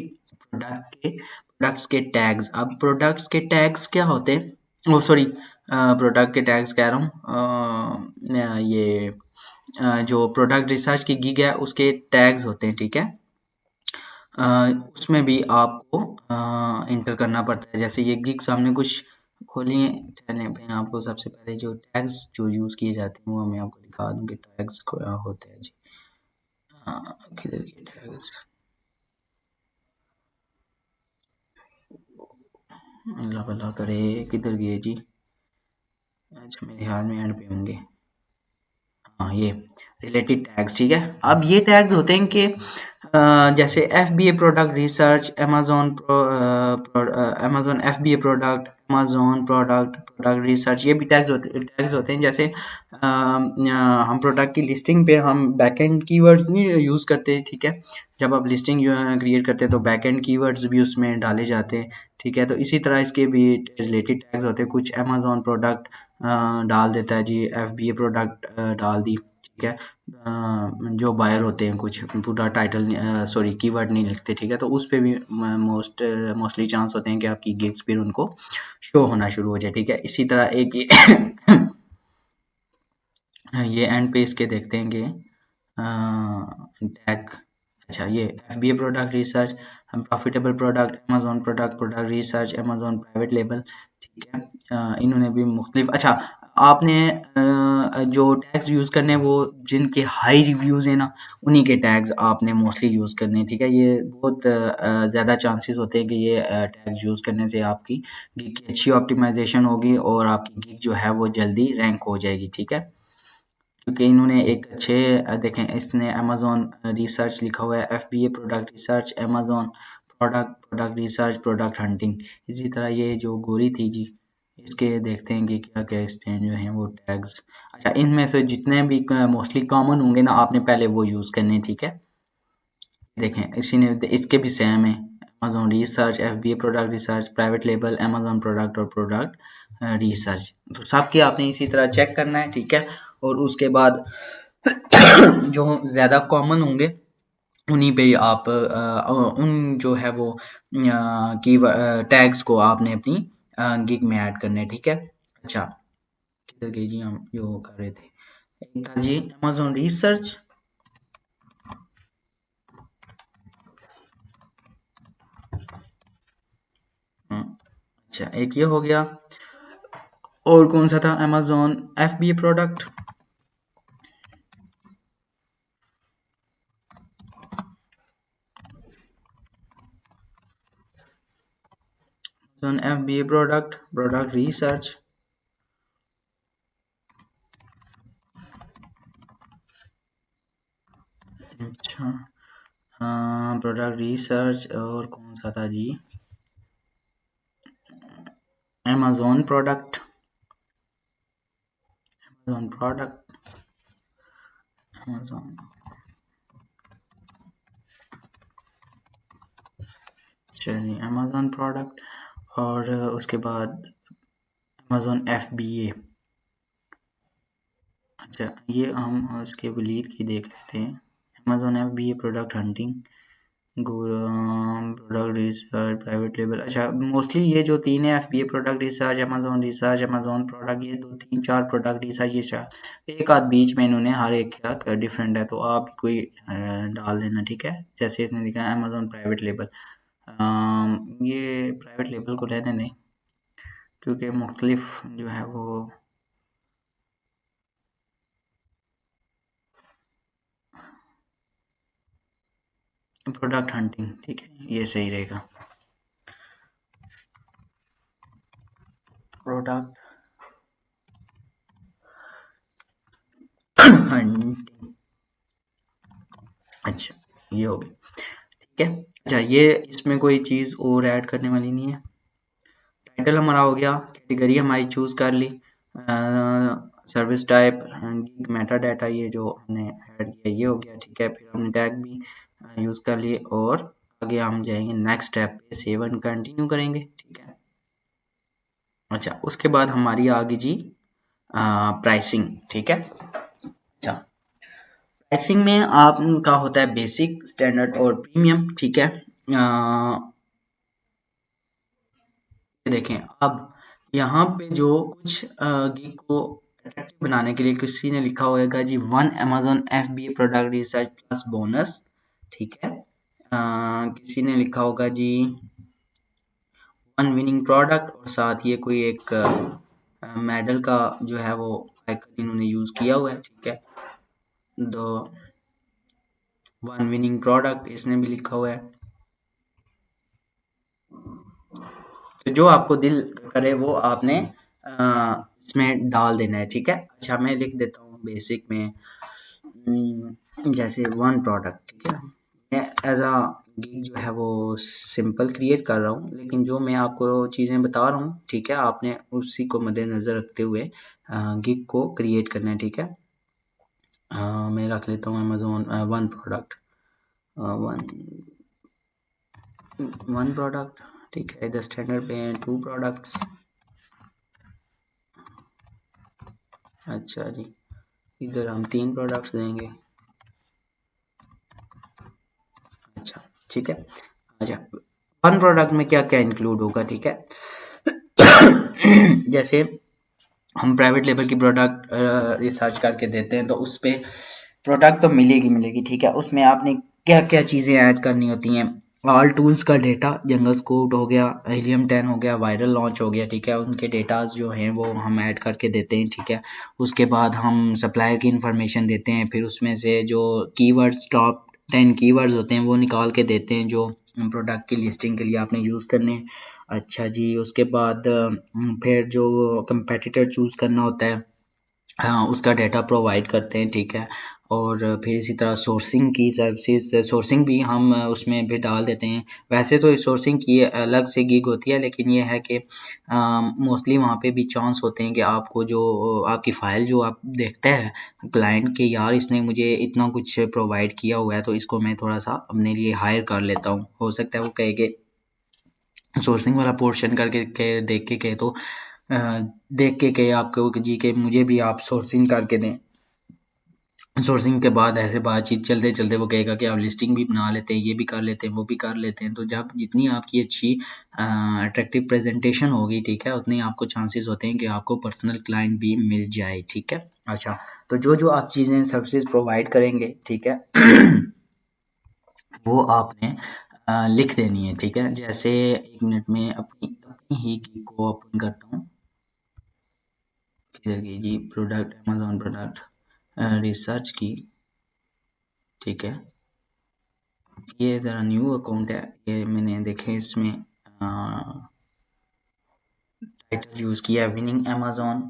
प्रोडक्ट्स के टैग्स। अब प्रोडक्ट्स के टैग्स क्या होते हैं? ओ सॉरी, प्रोडक्ट के टैग्स कह रहा हूँ, ये जो प्रोडक्ट रिसर्च की गिग है उसके टैग्स होते हैं। ठीक है, अ, उसमें भी आपको इंटर करना पड़ता है। जैसे ये गिग्स हमने कुछ खोली हैं, चलें मैं आपको सबसे पहले जो टैग्स जो यूज़ किए जाते हैं वो मैं आपको दिखा दूँ कि टैग्स क्या होते हैं जी। किधर के टैग्स? अल्लाह भला करे, किधर गए जी? अच्छा, मेरे ख्याल में एंड पे होंगे। हाँ ये रिलेटेड टैग्स, ठीक है। अब ये टैग्स होते हैं कि जैसे FBA product research, Amazon FBA product, Amazon product research, ये भी टैग्स होते हैं। जैसे हम प्रोडक्ट की लिस्टिंग पे हम बैकएंड कीवर्ड्स नहीं यूज़ करते, ठीक है। जब आप लिस्टिंग क्रिएट करते हैं तो बैकएंड कीवर्ड्स भी उसमें डाले जाते हैं, ठीक है। तो इसी तरह इसके भी रिलेटेड टैग्स होते हैं। कुछ अमेजोन प्रोडक्ट डाल देता है जी, FBA प्रोडक्ट डाल दी, ठीक है। जो बायर होते हैं कुछ पूरा टाइटल सॉरी कीवर्ड नहीं लिखते, ठीक है। तो उस पे भी मोस्टली चांस होते हैं कि आपकी गिग्स फिर उनको शो होना शुरू हो जाए, ठीक है। इसी तरह एक ये एंड पे इसके देखते हैं कि टैग, अच्छा ये FBA प्रोडक्ट रिसर्च, हम profitable product, Amazon product research, Amazon private label, ठीक है। इन्होंने भी मुख्तलिफ, अच्छा आपने जो टैग्स यूज़ करने हैं वो जिनके हाई रिव्यूज़ हैं ना, उन्हीं के टैग्स आपने मोस्टली यूज़ करने हैं, ठीक है। ये बहुत ज़्यादा चांसेस होते हैं कि ये टैग्स यूज़ करने से आपकी गिग की अच्छी ऑप्टिमाइजेशन होगी और आपकी गिग जो है वो जल्दी रैंक हो जाएगी, ठीक है। क्योंकि इन्होंने एक अच्छे देखें, इसने अमेजोन रिसर्च लिखा हुआ है, FBA product research, Amazon product research, product hunting. इसी तरह ये जो गोरी थी जी, इसके देखते हैं कि क्या क्या इसके जो हैं वो टैग्स। अच्छा इनमें से जितने भी मोस्टली कॉमन होंगे ना, आपने पहले वो यूज़ करने हैं, ठीक है। देखें इसी ने इसके भी सेम है, Amazon research, FBA product research, private label, Amazon product और प्रोडक्ट रिसर्च। तो सबके आपने इसी तरह चेक करना है, ठीक है। और उसके बाद जो ज़्यादा कॉमन होंगे उन्हीं पे ही आप उन जो है वो की टैग्स को आपने अपनी गिग में ऐड करने हैं, ठीक है। अच्छा किधर गई जी, हम जो कर रहे थे, एक था जी अमेजोन रिसर्च, अच्छा एक ये हो गया। और कौन सा था, Amazon FBA product, Amazon FBA product research, अच्छा प्रोडक्ट रिसर्च। और कौन सा था जी, अमेजोन प्रोडक्ट, अमेजोन चलिए अमेजोन प्रोडक्ट। और उसके बाद अमेजोन FBA, अच्छा ये हम उसके लीड की देख लेते हैं, Amazon FBA product hunting, product research, private label. अच्छा मोस्टली ये जो तीन है, FBA product research, Amazon product, ये 2 3 4 प्रोडक्ट रिसर्च, ये 4, एक आध बीच में इन्होंने हर एक का डिफरेंट है, तो आप कोई डाल लेना, ठीक है। जैसे इसने लिखा है अमेजोन प्राइवेट लेबल, ये प्राइवेट लेबल को रहने दें क्योंकि मुख्तलिफ जो है वो प्रोडक्ट हंटिंग, ठीक है, ये सही रहेगा, प्रोडक्ट हंटिंग। अच्छा ये हो गया, ठीक है। अच्छा ये इसमें कोई चीज़ और ऐड करने वाली नहीं है। टाइटल हमारा हो गया, कैटेगरी हमारी चूज़ कर ली, service type, gig, meta data, ये जो हमने ऐड किया ये हो गया, ठीक है। फिर हमने टैग भी यूज़ कर लिए और आगे हम जाएंगे नेक्स्ट स्टेप पे, सेव एंड कंटिन्यू करेंगे, ठीक है। अच्छा उसके बाद हमारी आ गई जी प्राइसिंग, ठीक है। अच्छा प्राइसिंग में आपका होता है बेसिक, स्टैंडर्ड और प्रीमियम, ठीक है। देखें अब यहाँ पे जो कुछ गिग को अट्रैक्टिव बनाने के लिए किसी ने लिखा होगा जी, 1 Amazon FBA product research plus bonus, ठीक है। किसी ने लिखा होगा जी 1 विनिंग प्रोडक्ट, और साथ ये कोई एक मेडल का जो है वो आइकन इन्होंने यूज किया हुआ है, ठीक है। दो 1 विनिंग प्रोडक्ट इसने भी लिखा हुआ है, तो जो आपको दिल करे वो आपने इसमें डाल देना है, ठीक है। अच्छा मैं लिख देता हूँ बेसिक में जैसे वन प्रोडक्ट, ठीक है। मैं एज अ गिग जो है वो सिंपल क्रिएट कर रहा हूँ, लेकिन जो मैं आपको चीज़ें बता रहा हूँ, ठीक है, आपने उसी को मद्देनज़र रखते हुए गिग को क्रिएट करना है, ठीक है। मैं रख लेता हूँ Amazon one product, one one product, ठीक है। इधर स्टैंडर्ड पे हैं 2 प्रोडक्ट्स। अच्छा जी, इधर हम 3 प्रोडक्ट्स देंगे। अच्छा, ठीक है। अच्छा, वन प्रोडक्ट में क्या क्या इंक्लूड होगा, ठीक है। जैसे हम प्राइवेट लेवल की प्रोडक्ट रिसर्च करके देते हैं, तो उस पे प्रोडक्ट तो मिलेगी, ठीक है। उसमें आपने क्या क्या चीज़ें ऐड करनी होती हैं, ऑल टूल्स का डेटा, जंगल स्कूट हो गया, हीलियम 10 हो गया, वायरल लॉन्च हो गया, ठीक है। उनके डेटाज जो हैं वो हम ऐड करके देते हैं, ठीक है। उसके बाद हम सप्लायर की इंफॉर्मेशन देते हैं, फिर उसमें से जो कीवर्ड्स, टॉप 10 कीवर्ड्स होते हैं वो निकाल के देते हैं, जो प्रोडक्ट की लिस्टिंग के लिए आपने यूज़ करने हैं। अच्छा जी, उसके बाद फिर जो कंपेटिटर चूज़ करना होता है, हाँ, उसका डेटा प्रोवाइड करते हैं, ठीक है। और फिर इसी तरह सोर्सिंग की सर्विसेज, सोर्सिंग भी हम उसमें भी डाल देते हैं। वैसे तो सोर्सिंग की अलग से गिग होती है, लेकिन ये है कि मोस्टली वहाँ पे भी चांस होते हैं कि आपको जो आपकी फ़ाइल जो आप देखते हैं क्लाइंट के, यार इसने मुझे इतना कुछ प्रोवाइड किया हुआ है, तो इसको मैं थोड़ा-सा अपने लिए हायर कर लेता हूँ। हो सकता है वो कहे कि सोर्सिंग वाला पोर्शन करके देख के कहे तो देख के कहे आपको कि जी के मुझे भी आप सोर्सिंग करके दें। सोर्सिंग के बाद ऐसे बातचीत चलते चलते वो कहेगा कि आप लिस्टिंग भी बना लेते हैं, ये भी कर लेते हैं, वो भी कर लेते हैं। तो जब जितनी आपकी अच्छी अट्रैक्टिव प्रेजेंटेशन होगी, ठीक है, उतने आपको चांसेस होते हैं कि आपको पर्सनल क्लाइंट भी मिल जाए, ठीक है। अच्छा, तो जो जो आप चीज़ें सर्विसेज प्रोवाइड करेंगे, ठीक है, वो आपने लिख देनी है, ठीक है। जैसे 1 मिनट में अपनी अपनी ही की को ओपन करता हूँ। किधर गई जी, प्रोडक्ट, अमेज़न प्रोडक्ट रिसर्च की, ठीक है। ये ज़रा न्यू अकाउंट है, ये मैंने देखे इसमें टाइटल यूज़ किया है, winning Amazon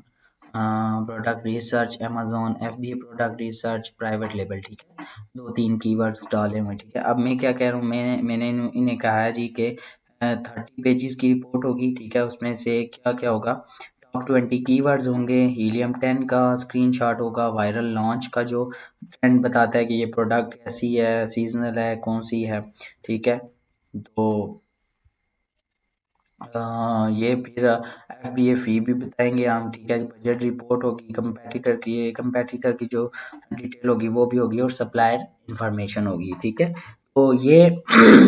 product research, Amazon FBA product research, private label, ठीक है। 2-3 कीवर्ड्स डाले हुए, ठीक है। अब मैं क्या कह रहा हूँ, मैंने इन्हें कहा है जी कि 30 पेजेस की रिपोर्ट होगी, ठीक है। उसमें से क्या क्या होगा, टॉप 20 कीवर्ड्स होंगे, हीलियम 10 का स्क्रीनशॉट होगा, वायरल लॉन्च का जो ट्रेंड बताता है कि ये प्रोडक्ट कैसी है, सीजनल है, कौन सी है, ठीक है। तो ये फिर FBA फ़ी भी बताएंगे हम, ठीक है। बजट रिपोर्ट होगी, कंपेटिटर की जो डिटेल होगी वो भी होगी, और सप्लायर इंफॉर्मेशन होगी, ठीक है। तो ये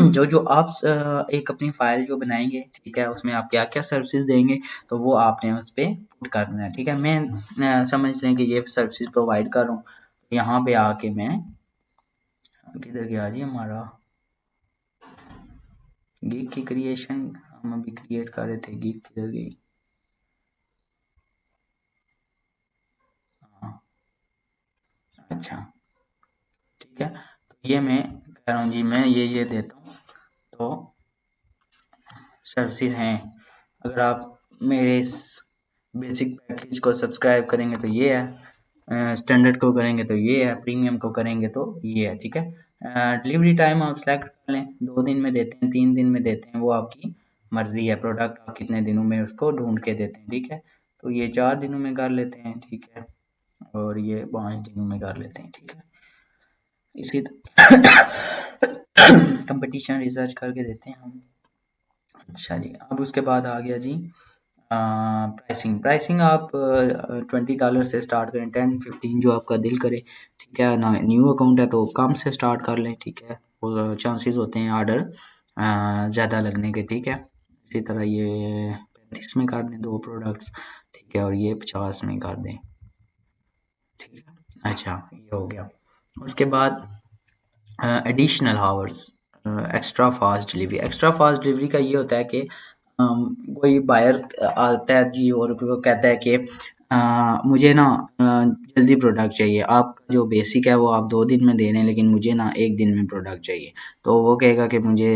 जो जो आप एक अपनी फाइल जो बनाएंगे, ठीक है, उसमें आप क्या क्या सर्विसेज देंगे, तो वो आपने उस पर पुट करना है, ठीक है। मैं समझ लें कि ये सर्विसेज प्रोवाइड कर रहा हूँ, यहाँ पे आके मैं किधर गया जी हमारा गिग की क्रिएशन, हम अभी क्रिएट कर रहे थे, गिग किधर गई, हाँ, अच्छा, ठीक है। तो ये मैं कह रहा हूँ जी, मैं ये देता हूँ, तो सर्विसेज हैं। अगर आप मेरे इस बेसिक पैकेज को सब्सक्राइब करेंगे तो ये है, स्टैंडर्ड को करेंगे तो ये है, प्रीमियम को करेंगे तो ये है, ठीक है। डिलीवरी टाइम आप सेलेक्ट कर लें, 2 दिन में देते हैं, 3 दिन में देते हैं, वो आपकी मर्जी है। प्रोडक्ट आप कितने दिनों में उसको ढूंढ के देते हैं, ठीक है। तो ये 4 दिनों में कर लेते हैं, ठीक है, और ये 5 दिनों में कर लेते हैं, ठीक है। इसी कंपटीशन रिसर्च करके देते हैं हम। अच्छा जी, अब उसके बाद आ गया जी प्राइसिंग आप $20 से स्टार्ट करें, 10-15 जो आपका दिल करे, ठीक है ना। न्यू अकाउंट है तो कम से स्टार्ट कर लें, ठीक है, और चांसेस होते हैं ऑर्डर ज़्यादा लगने के, ठीक है। इसी तरह ये 35 में कर दें 2 प्रोडक्ट्स, ठीक है, और ये 50 में कर दें, ठीक है। अच्छा, ये हो गया। उसके बाद additional hours, extra fast delivery का ये होता है कि कोई बायर आता है जी और वो कहता है कि मुझे ना जल्दी प्रोडक्ट चाहिए, आप जो बेसिक है वो आप 2 दिन में दे रहे हैं, लेकिन मुझे ना 1 दिन में प्रोडक्ट चाहिए। तो वो कहेगा कि मुझे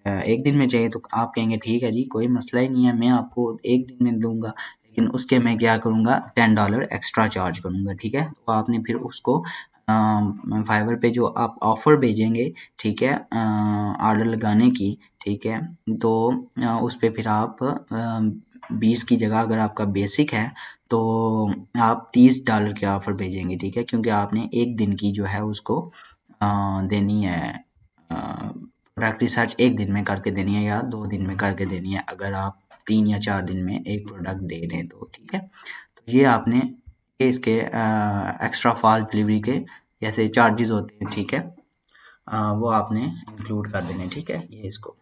1 दिन में चाहिए, तो आप कहेंगे ठीक है जी, कोई मसला ही नहीं है, मैं आपको 1 दिन में दूंगा, लेकिन उसके मैं क्या करूँगा $10 एक्स्ट्रा चार्ज करूँगा, ठीक है। तो आपने फिर उसको फाइवर पे जो आप ऑफ़र भेजेंगे, ठीक है, ऑर्डर लगाने की, ठीक है, तो उस पे फिर आप 20 की जगह अगर आपका बेसिक है तो आप $30 के ऑफ़र भेजेंगे, ठीक है, क्योंकि आपने एक दिन की जो है उसको देनी है, प्रोडक्ट रिसर्च एक दिन में करके देनी है या 2 दिन में करके देनी है, अगर आप 3 या 4 दिन में एक प्रोडक्ट दे रहे हैं तो, ठीक है। तो ये आपने ये इसके एक्स्ट्रा फास्ट डिलीवरी के जैसे चार्जेस होते हैं, ठीक है, वो आपने इंक्लूड कर देने, ठीक है।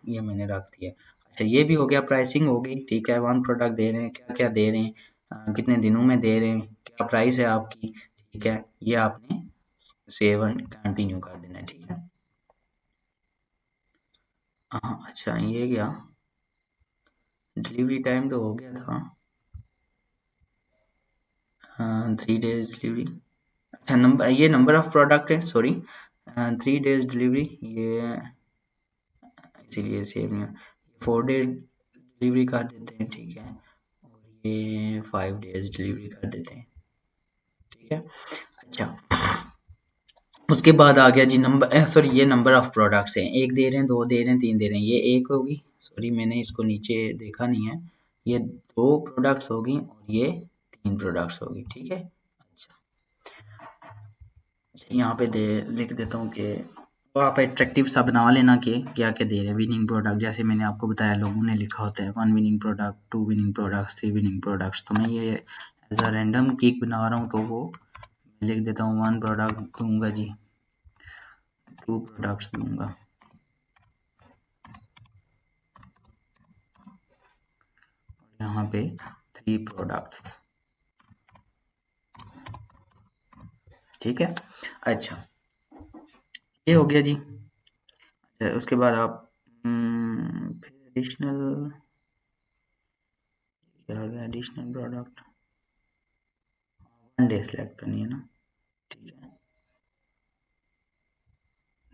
ये मैंने रख दिया। अच्छा, ये भी हो गया, प्राइसिंग हो गई, ठीक है। 1 प्रोडक्ट दे रहे हैं, क्या-क्या दे रहे हैं, कितने दिनों में दे रहे हैं, क्या प्राइस है आपकी, ठीक है। ये आपने सेव एंड कंटिन्यू कर देना है, ठीक है। हाँ, अच्छा ये क्या डिलीवरी टाइम तो हो गया था, 3 डेज डिलीवरी। अच्छा, नंबर ऑफ प्रोडक्ट है, सॉरी, 3 डेज डिलीवरी, ये इसीलिए सेव नहीं 4 डेज डिलीवरी कर देते हैं, ठीक है, और ये 5 डेज डिलीवरी कर देते हैं, ठीक है। अच्छा, उसके बाद आ गया जी सॉरी, ये नंबर ऑफ प्रोडक्ट्स हैं, 1 दे रहे हैं, 2 दे रहे हैं, 3 दे रहे हैं, ये 1 होगी, सॉरी मैंने इसको नीचे देखा नहीं है, ये 2 प्रोडक्ट्स होगी और ये 3 प्रोडक्ट्स होगी, ठीक है। यहाँ पे लिख देता हूँ कि तो आप एट्रैक्टिव सा बना लेना कि क्या क्या दे रहे हैं विनिंग प्रोडक्ट, जैसे मैंने आपको बताया लोगों ने लिखा होता है 1 winning product, 2 winning products, 3 winning products. तो मैं ये एज अ रैंडम किक बना रहा हूँ, तो वो लिख देता हूँ 1 प्रोडक्ट दूंगा जी, 2 प्रोडक्ट्स दूंगा, यहाँ पे 3 प्रोडक्ट्स, ठीक है। अच्छा, ये हो गया जी। उसके बाद आप एडिशनल क्या आ गया, एडिशनल प्रोडक्ट 1 डे सेलेक्ट करनी है ना, ठीक है,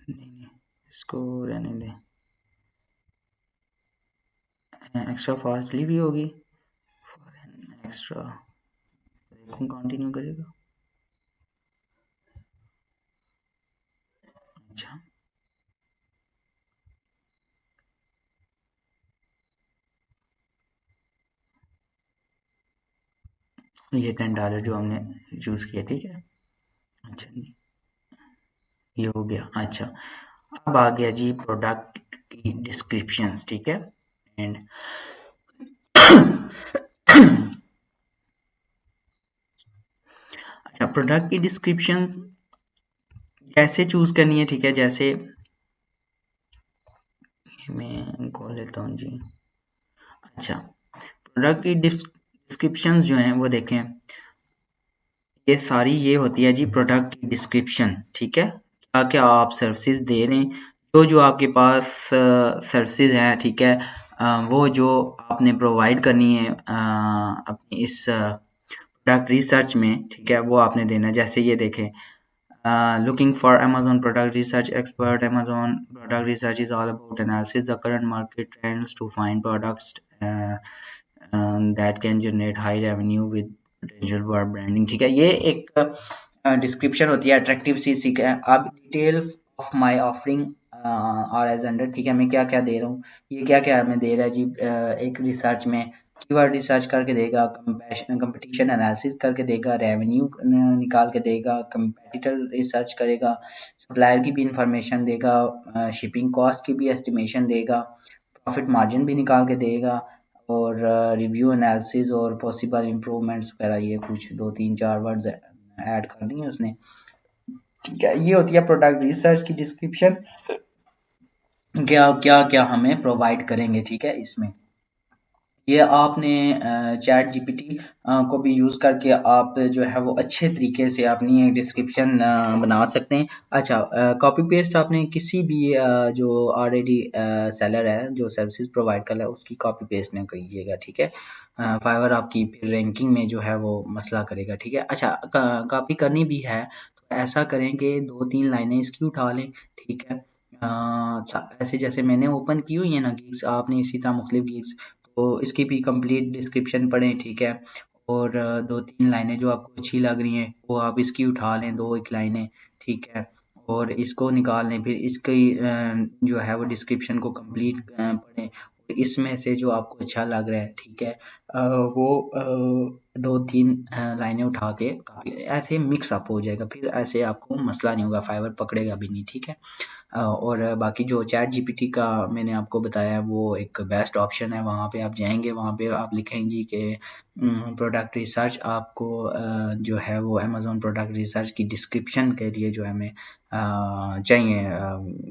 नहीं इसको रहने दें, एक्स्ट्रा फास्ट डिलीवरी होगी, एक्स्ट्रा देखूँ कंटिन्यू करेगा। अच्छा, ये $10 जो हमने यूज़ किया, ठीक है। अच्छा जी, ये हो गया। अच्छा, अब आ गया जी प्रोडक्ट की डिस्क्रिप्शंस, ठीक है, एंड अच्छा, प्रोडक्ट की डिस्क्रिप्शन कैसे चूज करनी है, ठीक है, जैसे मैं खोल लेता हूँ जी। अच्छा, प्रोडक्ट की डिस्क्रिप्शंस जो हैं वो देखें, ये सारी ये होती है जी प्रोडक्ट की डिस्क्रिप्शन, ठीक है, क्या क्या आप सर्विसेज दे रहे हैं, जो आपके पास सर्विसेज हैं, ठीक है, वो जो आपने प्रोवाइड करनी है अपनी इस प्रोडक्ट रिसर्च में, ठीक है, वो आपने देना है। जैसे ये देखें, looking for Amazon product research expert. Amazon product research is all about analysis the current market trends to find products that can generate high revenue with potential for branding, ठीक है। ये एक डिस्क्रिप्शन होती है अट्रैक्टिव सी, ठीक है। अब detail of my offering और एज अंडर, ठीक है, मैं क्या क्या दे रहा हूँ, ये क्या क्या हमें दे रहा है जी, एक रिसर्च में कीवर्ड रिसर्च करके देगा, कंपटीशन एनालिसिस करके देगा, रेवेन्यू निकाल के देगा, कंपेटिटर रिसर्च करेगा, सप्लायर की भी इंफॉर्मेशन देगा, शिपिंग कॉस्ट की भी एस्टिमेशन देगा, प्रॉफिट मार्जिन भी निकाल के देगा, और रिव्यू एनालिसिस और पॉसिबल इम्प्रूवमेंट्स वगैरह, ये कुछ 2-3-4 वर्ड्स ऐड कर दिए उसने, ठीक है। ये होती है प्रोडक्ट रिसर्च की डिस्क्रिप्शन, क्या क्या क्या हमें प्रोवाइड करेंगे, ठीक है। इसमें ये आपने चैट जीपीटी को भी यूज़ करके आप जो है वो अच्छे तरीके से अपनी एक डिस्क्रिप्शन बना सकते हैं। अच्छा, कॉपी पेस्ट आपने किसी भी जो ऑलरेडी सेलर है जो सर्विसेज प्रोवाइड कर रहा है उसकी कॉपी पेस्ट ना करिएगा, ठीक है। फाइवर आपकी रैंकिंग में जो है वो मसला करेगा, ठीक है। अच्छा, कॉपी करनी भी है तो ऐसा करें कि 2-3 लाइनें इसकी उठा लें, ठीक है। ऐसे जैसे मैंने ओपन की हुई है ना गिग्स, आपने इसी तरह मुख्तलिफ गिग्स, तो इसकी भी कंप्लीट डिस्क्रिप्शन पढ़ें, ठीक है, और 2-3 लाइनें जो आपको अच्छी लग रही हैं वो आप इसकी उठा लें, 2-1 लाइनें, ठीक है? और इसको निकाल लें, फिर इसकी जो है वो डिस्क्रिप्शन को कंप्लीट पढ़ें। इसमें से जो आपको अच्छा लग रहा है, ठीक है? वो 2-3 लाइनें उठा के ऐसे मिक्स अप हो जाएगा, फिर ऐसे आपको मसला नहीं होगा, फाइवर पकड़ेगा भी नहीं, ठीक है? और बाकी जो चैट जीपीटी का मैंने आपको बताया वो एक बेस्ट ऑप्शन है, वहाँ पे आप जाएंगे, वहाँ पे आप लिखेंगे कि प्रोडक्ट रिसर्च आपको जो है वो अमेज़ॉन प्रोडक्ट रिसर्च की डिस्क्रिप्शन के लिए जो है हमें चाहिए,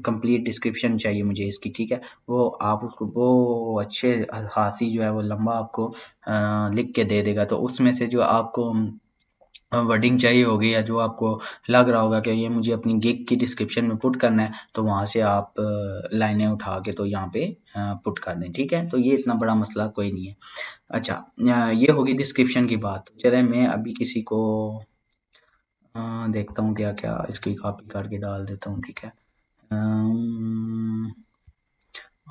कंप्लीट डिस्क्रिप्शन चाहिए मुझे इसकी, ठीक है? वो आप उसको वो अच्छे खासी जो है वो लंबा आपको लिख के दे देगा, तो उसमें से जो आपको वर्डिंग चाहिए होगी या जो आपको लग रहा होगा कि ये मुझे अपनी गिग की डिस्क्रिप्शन में पुट करना है, तो वहाँ से आप लाइनें उठा के तो यहाँ पे पुट कर दें, ठीक है? तो ये इतना बड़ा मसला कोई नहीं है। अच्छा, ये होगी डिस्क्रिप्शन की बात। चले मैं अभी किसी को देखता हूँ क्या क्या इसकी कॉपी करके डाल देता हूँ, ठीक है?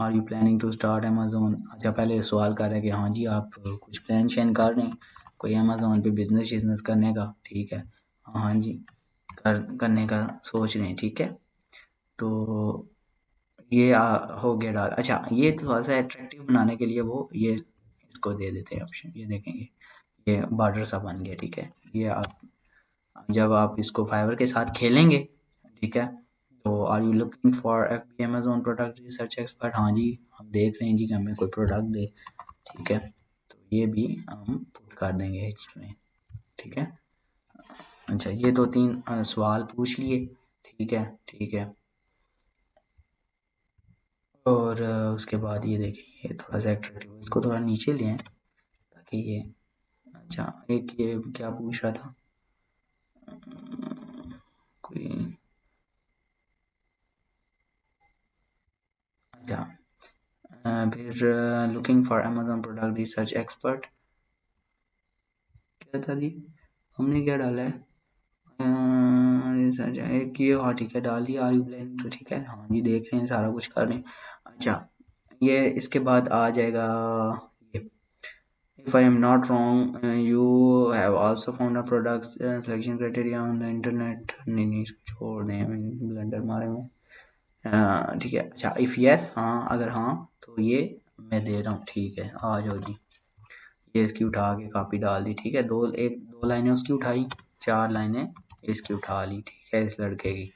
Are you planning to start Amazon? अच्छा, पहले सवाल कर रहा है कि हाँ जी आप कुछ प्लान शैन कर रहे हैं कोई अमेज़ॉन पे बिजनेस करने का, ठीक है? हाँ जी करने का सोच रहे हैं, ठीक है? तो ये हो गया डाल। अच्छा, ये थोड़ा सा अट्रैक्टिव बनाने के लिए वो ये इसको दे देते हैं ऑप्शन, ये देखेंगे ये बॉर्डर सा बन गया, ठीक है? ये आप जब आप इसको फाइवर के साथ खेलेंगे, ठीक है? तो are you looking for F Amazon product research expert? हाँ जी, हम देख रहे हैं जी कि हमें कोई प्रोडक्ट दे, ठीक है? तो ये भी हम पुट कर देंगे इसमें, ठीक है? अच्छा, ये 2-3 सवाल पूछ लिए, ठीक है? ठीक है, और उसके बाद ये देखिए ये थोड़ा सा अट्रैक्टिव, इसको थोड़ा नीचे ले आएं ताकि ये अच्छा एक ये क्या पूछ रहा था कोई, अच्छा फिर looking for Amazon product research expert क्या था जी, हमने क्या डाला है? रिसर्च एक ये, हाँ ठीक है डाल दिया। आर यू प्लानिंग, तो ठीक है, हाँ जी देख रहे हैं सारा कुछ कर रहे हैं। अच्छा, ये इसके बाद आ जाएगा ये, if I am not wrong you have also found a product selection criteria on the internet, नहीं इसको छोड़ दें, ब्लेंडर मारे में, ठीक है? अच्छा, इफ़ यस, हाँ अगर हाँ तो ये मैं दे रहा हूँ, ठीक है? आ जाओ जी, ये इसकी उठा के कापी डाल दी, ठीक है? 2 लाइनें उसकी उठाई, 4 लाइनें इसकी उठा ली, ठीक है? इस लड़के की,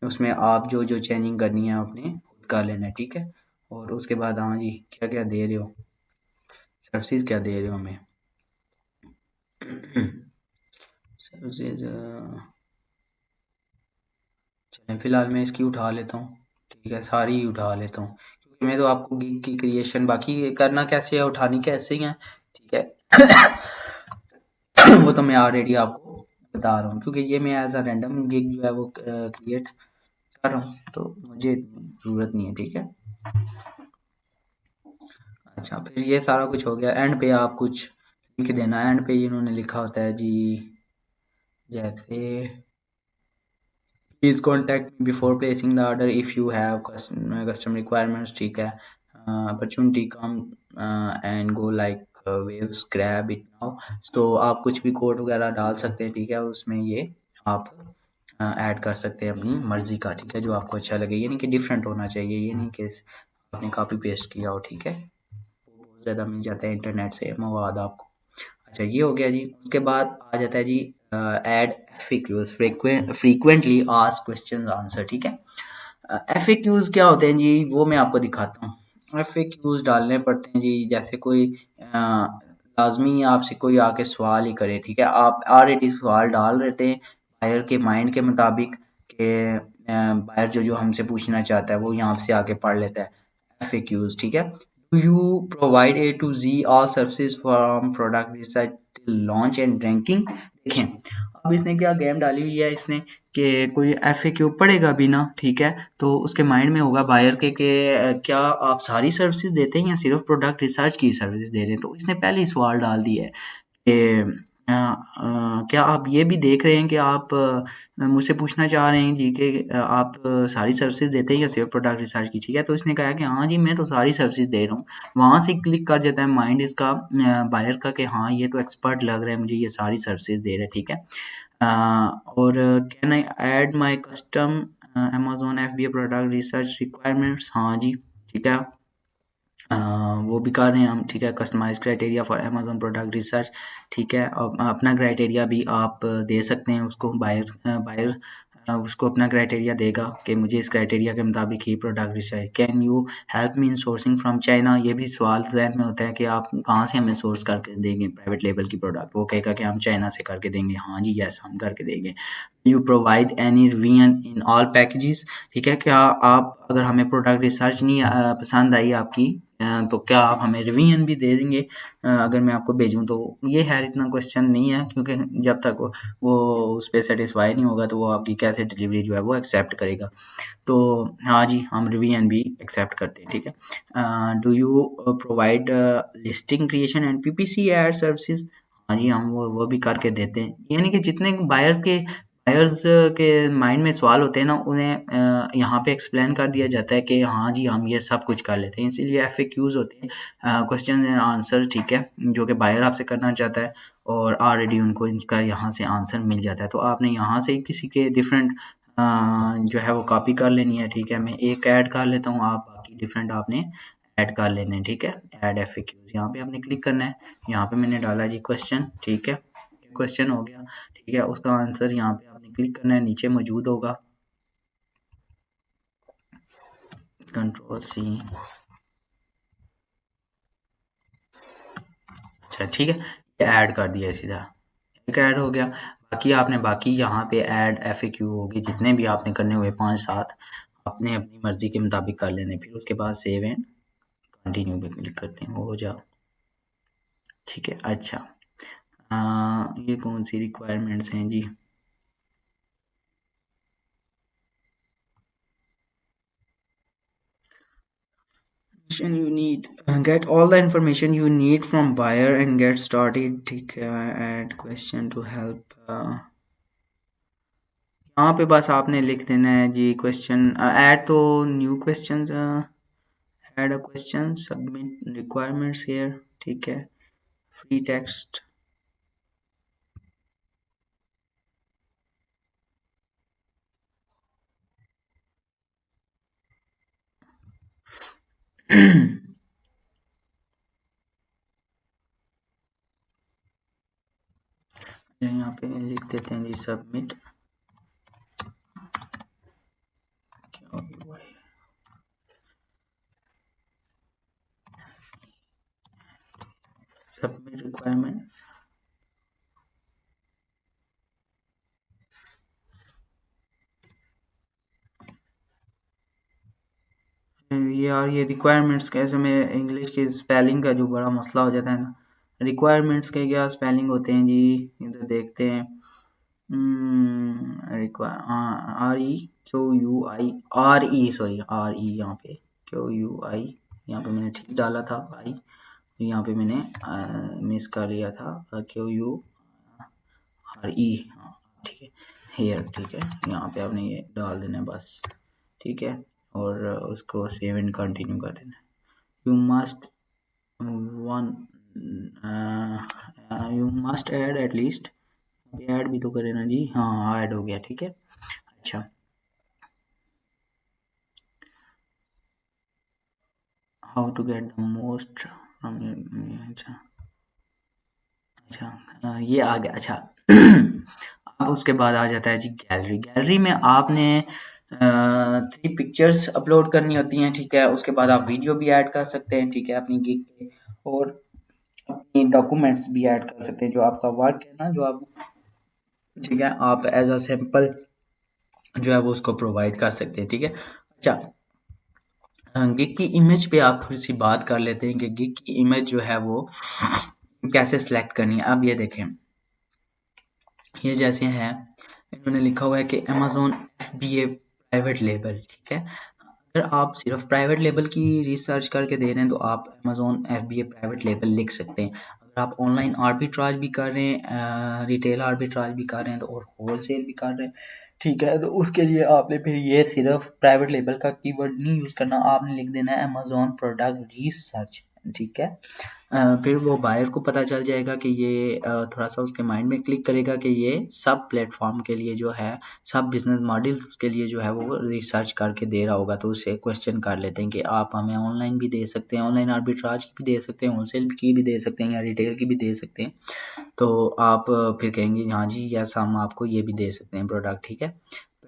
उसमें आप जो जो चेंजिंग करनी है आपने खुद कर लेना है, ठीक है? और उसके बाद हाँ जी क्या क्या दे रहे हो, सर्विसेज क्या दे रहे हो हमें? सर्विसेज चलें फिलहाल मैं इसकी उठा लेता हूँ, ठीक है? सारी ही उठा लेता हूँ क्योंकि मैं तो आपको गिग की क्रिएशन बाकी करना कैसे है, उठानी कैसे ही है, ठीक है? वो तो मैं ऑलरेडी आपको बता रहा हूँ क्योंकि ये मैं एज अ रैंडम गिग जो है वो क्रिएट कर रहा हूँ, तो मुझे ज़रूरत नहीं है, ठीक है? अच्छा, फिर ये सारा कुछ हो गया, एंड पे आप कुछ लिख देना। एंड पे इन्होंने लिखा होता है जी जैसे please contact before placing the order if you have custom requirements, ठीक है? Opportunity come and go like waves grab it now, तो आप कुछ भी कोड वगैरह डाल सकते हैं, ठीक है? और उसमें ये आप ऐड कर सकते हैं अपनी मर्ज़ी का, ठीक है? जो आपको अच्छा लगे, ये नहीं कि डिफरेंट होना चाहिए, ये नहीं कि आपने कॉपी पेस्ट किया हो, ठीक है? बहुत ज़्यादा मिल जाता है इंटरनेट से मवाद आपको। अच्छा, ये हो गया जी। उसके बाद आ जाता है जी add FAQs, frequently asked question answer, ठीक है? FAQs क्या होते हैं जी, वो मैं आपको दिखाता हूँ। FAQs डालने पड़ते हैं जी, जैसे कोई लाजमी आपसे कोई आके सवाल ही करे, ठीक है? आप ऑलरेडी सवाल डाल रहे थे बायर के माइंड के मुताबिक कि बायर जो जो हमसे पूछना चाहता है वो यहाँ से आके पढ़ लेता है। FAQs, ठीक है? Do you provide A to Z all services from product research till launch and ranking? देखें अब इसने क्या गेम डाली हुई है इसने कि कोई FAQ पढ़ेगा भी ना, ठीक है? तो उसके माइंड में होगा बायर के क्या आप सारी सर्विसेज देते हैं या सिर्फ प्रोडक्ट रिसर्च की सर्विसेज दे रहे हैं? तो इसने पहले ही सवाल डाल दिया है कि क्या आप ये भी देख रहे हैं कि आप मुझसे पूछना चाह रहे हैं जी कि आप सारी सर्विसेज देते हैं या सिर्फ प्रोडक्ट रिसर्च की? ठीक है, तो इसने कहा कि हाँ जी, मैं तो सारी सर्विसेज दे रहा हूँ। वहाँ से क्लिक कर जाता है माइंड इसका बायर का कि हाँ, ये तो एक्सपर्ट लग रहा है मुझे, ये सारी सर्विसेज दे रहा है, ठीक है। और can I add my custom Amazon FBA product research requirements? हाँ जी, ठीक है। वो भी कर रहे हैं हम, ठीक है। Customise criteria for Amazon product research, ठीक है। अपना क्राइटेरिया भी आप दे सकते हैं उसको, बायर उसको अपना क्राइटेरिया देगा कि मुझे इस क्राइटेरिया के मुताबिक ही product research. Can you help me in sourcing from China? ये भी सवाल जहन में होता है कि आप कहाँ से हमें सोर्स करके देंगे प्राइवेट लेवल की प्रोडक्ट? वो कहेगा कि हम चाइना से करके देंगे। हाँ जी, यस, हम करके देंगे। You provide any revision in all packages? ठीक है, क्या आप, अगर हमें प्रोडक्ट रिसर्च नहीं पसंद आई आपकी, तो क्या आप हमें रिवीजन भी दे देंगे अगर मैं आपको भेजूँ तो? ये है, इतना क्वेश्चन नहीं है, क्योंकि जब तक वो उस पर सेटिस्फाई नहीं होगा तो वो आपकी कैसे डिलीवरी जो है वो एक्सेप्ट करेगा। तो हाँ जी, हम रिवीजन भी एक्सेप्ट करते हैं, ठीक है। Do you provide listing creation and PPC ad services? हाँ जी, हम वो भी करके देते हैं। यानी कि जितने बायर्स के माइंड में सवाल होते हैं ना, उन्हें यहाँ पे एक्सप्लेन कर दिया जाता है कि हाँ जी, हम ये सब कुछ कर लेते हैं। इसीलिए FAQs होते हैं, क्वेश्चन एंड आंसर, ठीक है, जो कि बायर आपसे करना चाहता है और ऑलरेडी उनको इसका यहाँ से आंसर मिल जाता है। तो आपने यहाँ से किसी के डिफरेंट जो है वो कॉपी कर लेनी है, ठीक है। मैं एक ऐड कर लेता हूँ, आप बाकी डिफरेंट आपने ऐड कर लेने हैं, ठीक है। ऐड FAQs, यहाँ पे आपने क्लिक करना है। यहाँ पे मैंने डाला जी क्वेश्चन, ठीक है। क्वेश्चन हो गया, ठीक है। उसका आंसर यहाँ पे आपने क्लिक करना है, नीचे मौजूद होगा। Ctrl+C, अच्छा, ठीक है। ये ऐड कर दिया सीधा, एक ऐड हो गया। बाकी आपने यहाँ पे ऐड FAQ होगी, जितने भी आपने करने हुए 5-7 आपने अपनी मर्जी के मुताबिक कर लेने। फिर उसके बाद सेव एंड कंटिन्यू पे क्लिक करते हैं, वो हो जाओ, ठीक है। अच्छा, ये कौन सी रिक्वायरमेंट्स हैं जी? You need get all the information you need from buyer and get started, ठीक है। add question to help, यहाँ पे बस आपने लिख देना है जी क्वेश्चन ऐड, तो new question, add a question, submit requirements here, ठीक है। फ्री टेक्स्ट, यहाँ पे लिख देते हैं जी सबमिट। सबमिट रिक्वायरमेंट, यार ये रिक्वायरमेंट्स कैसे, में इंग्लिश की स्पेलिंग का जो बड़ा मसला हो जाता है ना। रिक्वायरमेंट्स के क्या स्पेलिंग होते हैं जी, इधर देखते हैं। REQUI, सॉरी RE, यहाँ पे QUI, यहाँ पे मैंने ठीक डाला था आई, यहाँ पे मैंने मिस कर लिया था, QURE, ठीक है, हेयर, ठीक है। यहाँ पे आपने ये डाल देना है बस, ठीक है। और उसको सेव एंड कंटिन्यू कर देना। You must add at least, add भी तो करे ना जी, हाँ ऐड हो गया, ठीक है। अच्छा, how to get the most, अच्छा, ये आ गया। अच्छा, अब उसके बाद आ जाता है जी गैलरी। गैलरी में आपने 3 पिक्चर्स अपलोड करनी होती हैं, ठीक है। उसके बाद आप वीडियो भी ऐड कर सकते हैं, ठीक है, अपनी गिग पे, और अपनी डॉक्यूमेंट्स भी ऐड कर सकते हैं, जो आपका वर्क है ना, जो आप, ठीक है, आप एज अ सैम्पल जो है वो उसको प्रोवाइड कर सकते हैं, ठीक है। अच्छा, गिग की इमेज पे आप थोड़ी सी बात कर लेते हैं कि गिग की इमेज जो है वो कैसे सिलेक्ट करनी है। अब ये देखें, ये जैसे है, इन्होंने लिखा हुआ है कि अमेज़न FBA प्राइवेट लेबल, ठीक है। अगर आप सिर्फ प्राइवेट लेबल की रिसर्च करके दे रहे हैं तो आप अमेज़न FBA प्राइवेट लेबल लिख सकते हैं। अगर आप ऑनलाइन आर्बिट्राज भी कर रहे हैं, रिटेल आर्बिट्राज भी कर रहे हैं तो और होलसेल भी कर रहे हैं, ठीक है। तो उसके लिए आपने फिर ये सिर्फ प्राइवेट लेबल का कीवर्ड नहीं यूज़ करना, आपने लिख देना है अमेजोन प्रोडक्ट रिसर्च, ठीक है। फिर वो बायर को पता चल जाएगा कि ये थोड़ा सा उसके माइंड में क्लिक करेगा कि ये सब प्लेटफॉर्म के लिए जो है, सब बिजनेस मॉडल्स के लिए जो है वो रिसर्च करके दे रहा होगा। तो उससे क्वेश्चन कर लेते हैं कि आप हमें ऑनलाइन भी दे सकते हैं, ऑनलाइन आर्बिट्राज की भी दे सकते हैं, होलसेल की भी दे सकते हैं या रिटेल की भी दे सकते हैं। तो आप फिर कहेंगे हाँ जी यस हम आपको ये भी दे सकते हैं प्रोडक्ट, ठीक है।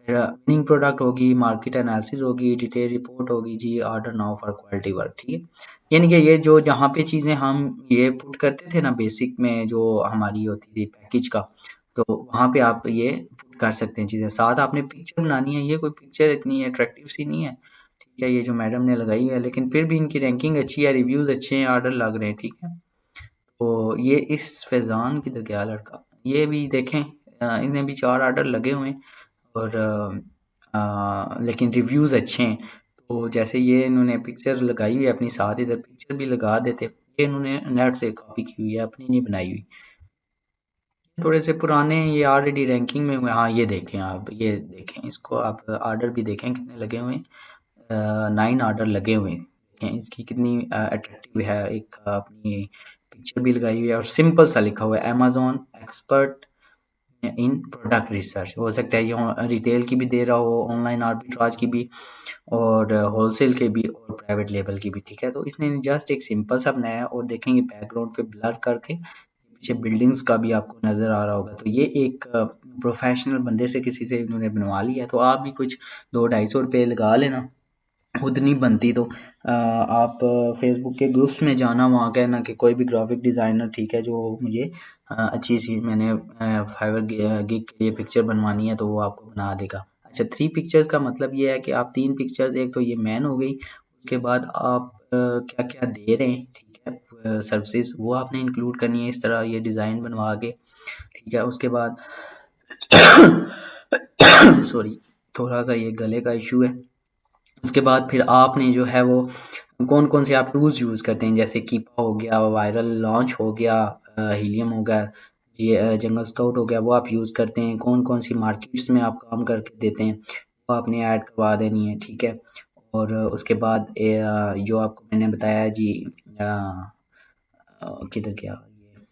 फिर विनिंग प्रोडक्ट होगी, मार्केट एनालिसिस होगी, डिटेल रिपोर्ट होगी जी, order now for quality work, ठीक है। यानी कि ये जो जहाँ पे चीज़ें हम ये पुट करते थे ना बेसिक में जो हमारी होती थी पैकेज का, तो वहाँ पे आप ये पुट कर सकते हैं चीज़ें। साथ आपने पिक्चर बनानी है, ये कोई पिक्चर इतनी अट्रैक्टिव सी नहीं है, ठीक है, ये जो मैडम ने लगाई है, लेकिन फिर भी इनकी रैंकिंग अच्छी है, रिव्यूज़ अच्छे हैं, ऑर्डर लग रहे हैं, ठीक है। तो ये इस फैज़ान किधर गया लड़का, ये भी देखें इन्हें भी 4 ऑर्डर लगे हुए हैं और लेकिन रिव्यूज़ अच्छे हैं। तो जैसे ये इन्होंने पिक्चर लगाई हुई है अपनी, साथ इधर पिक्चर भी लगा देते, ये इन्होंने नेट से कॉपी की हुई है, अपनी नहीं बनाई हुई। थोड़े से पुराने ये ऑलरेडी रैंकिंग में हुए। हाँ ये देखें आप, ये देखें इसको आप ऑर्डर भी देखें कितने लगे हुए हैं, 9 ऑर्डर लगे हुए हैं। देखें इसकी कितनी अट्रैक्टिव है, एक अपनी पिक्चर भी लगाई हुई है और सिंपल सा लिखा हुआ है Amazon expert in product research. हो सकता है ये रिटेल की भी दे रहा हो, ऑनलाइन आर्बिट्राज की भी और होलसेल के भी और प्राइवेट लेबल की भी, ठीक है। तो इसने जस्ट एक सिंपल सा बनाया और देखेंगे बैकग्राउंड पे ब्लर करके पीछे बिल्डिंग्स का भी आपको नज़र आ रहा होगा। तो ये एक प्रोफेशनल बंदे से किसी से इन्होंने बनवा लिया है। तो आप भी कुछ 200-250 रुपये लगा लेना, खुद नहीं बनती तो आप फेसबुक के ग्रुप्स में जाना, वहाँ कहना कि कोई भी ग्राफिक डिज़ाइनर, ठीक है, जो मुझे अच्छी सी मैंने फाइवर गिग के लिए पिक्चर बनवानी है तो वो आपको बना देगा। अच्छा 3 पिक्चर्स का मतलब ये है कि आप 3 पिक्चर्स, एक तो ये मैन हो गई, उसके बाद आप क्या-क्या दे रहे हैं, ठीक है, सर्विसेज वो आपने इंक्लूड करनी है इस तरह ये डिज़ाइन बनवा के, ठीक है। उसके बाद सॉरी थोड़ा सा ये गले का इशू है। उसके बाद फिर आपने जो है वो कौन-कौन से आप टूल्स यूज़ करते हैं, जैसे कीपा हो गया, वायरल लॉन्च हो गया, हीलियम हो गया, ये जंगल स्काउट हो गया, वो आप यूज़ करते हैं। कौन-कौन सी मार्केट्स में आप काम करके देते हैं, वो आपने ऐड करवा देनी है, ठीक है। और उसके बाद जो आपको मैंने बताया जी अ किधर गया ये,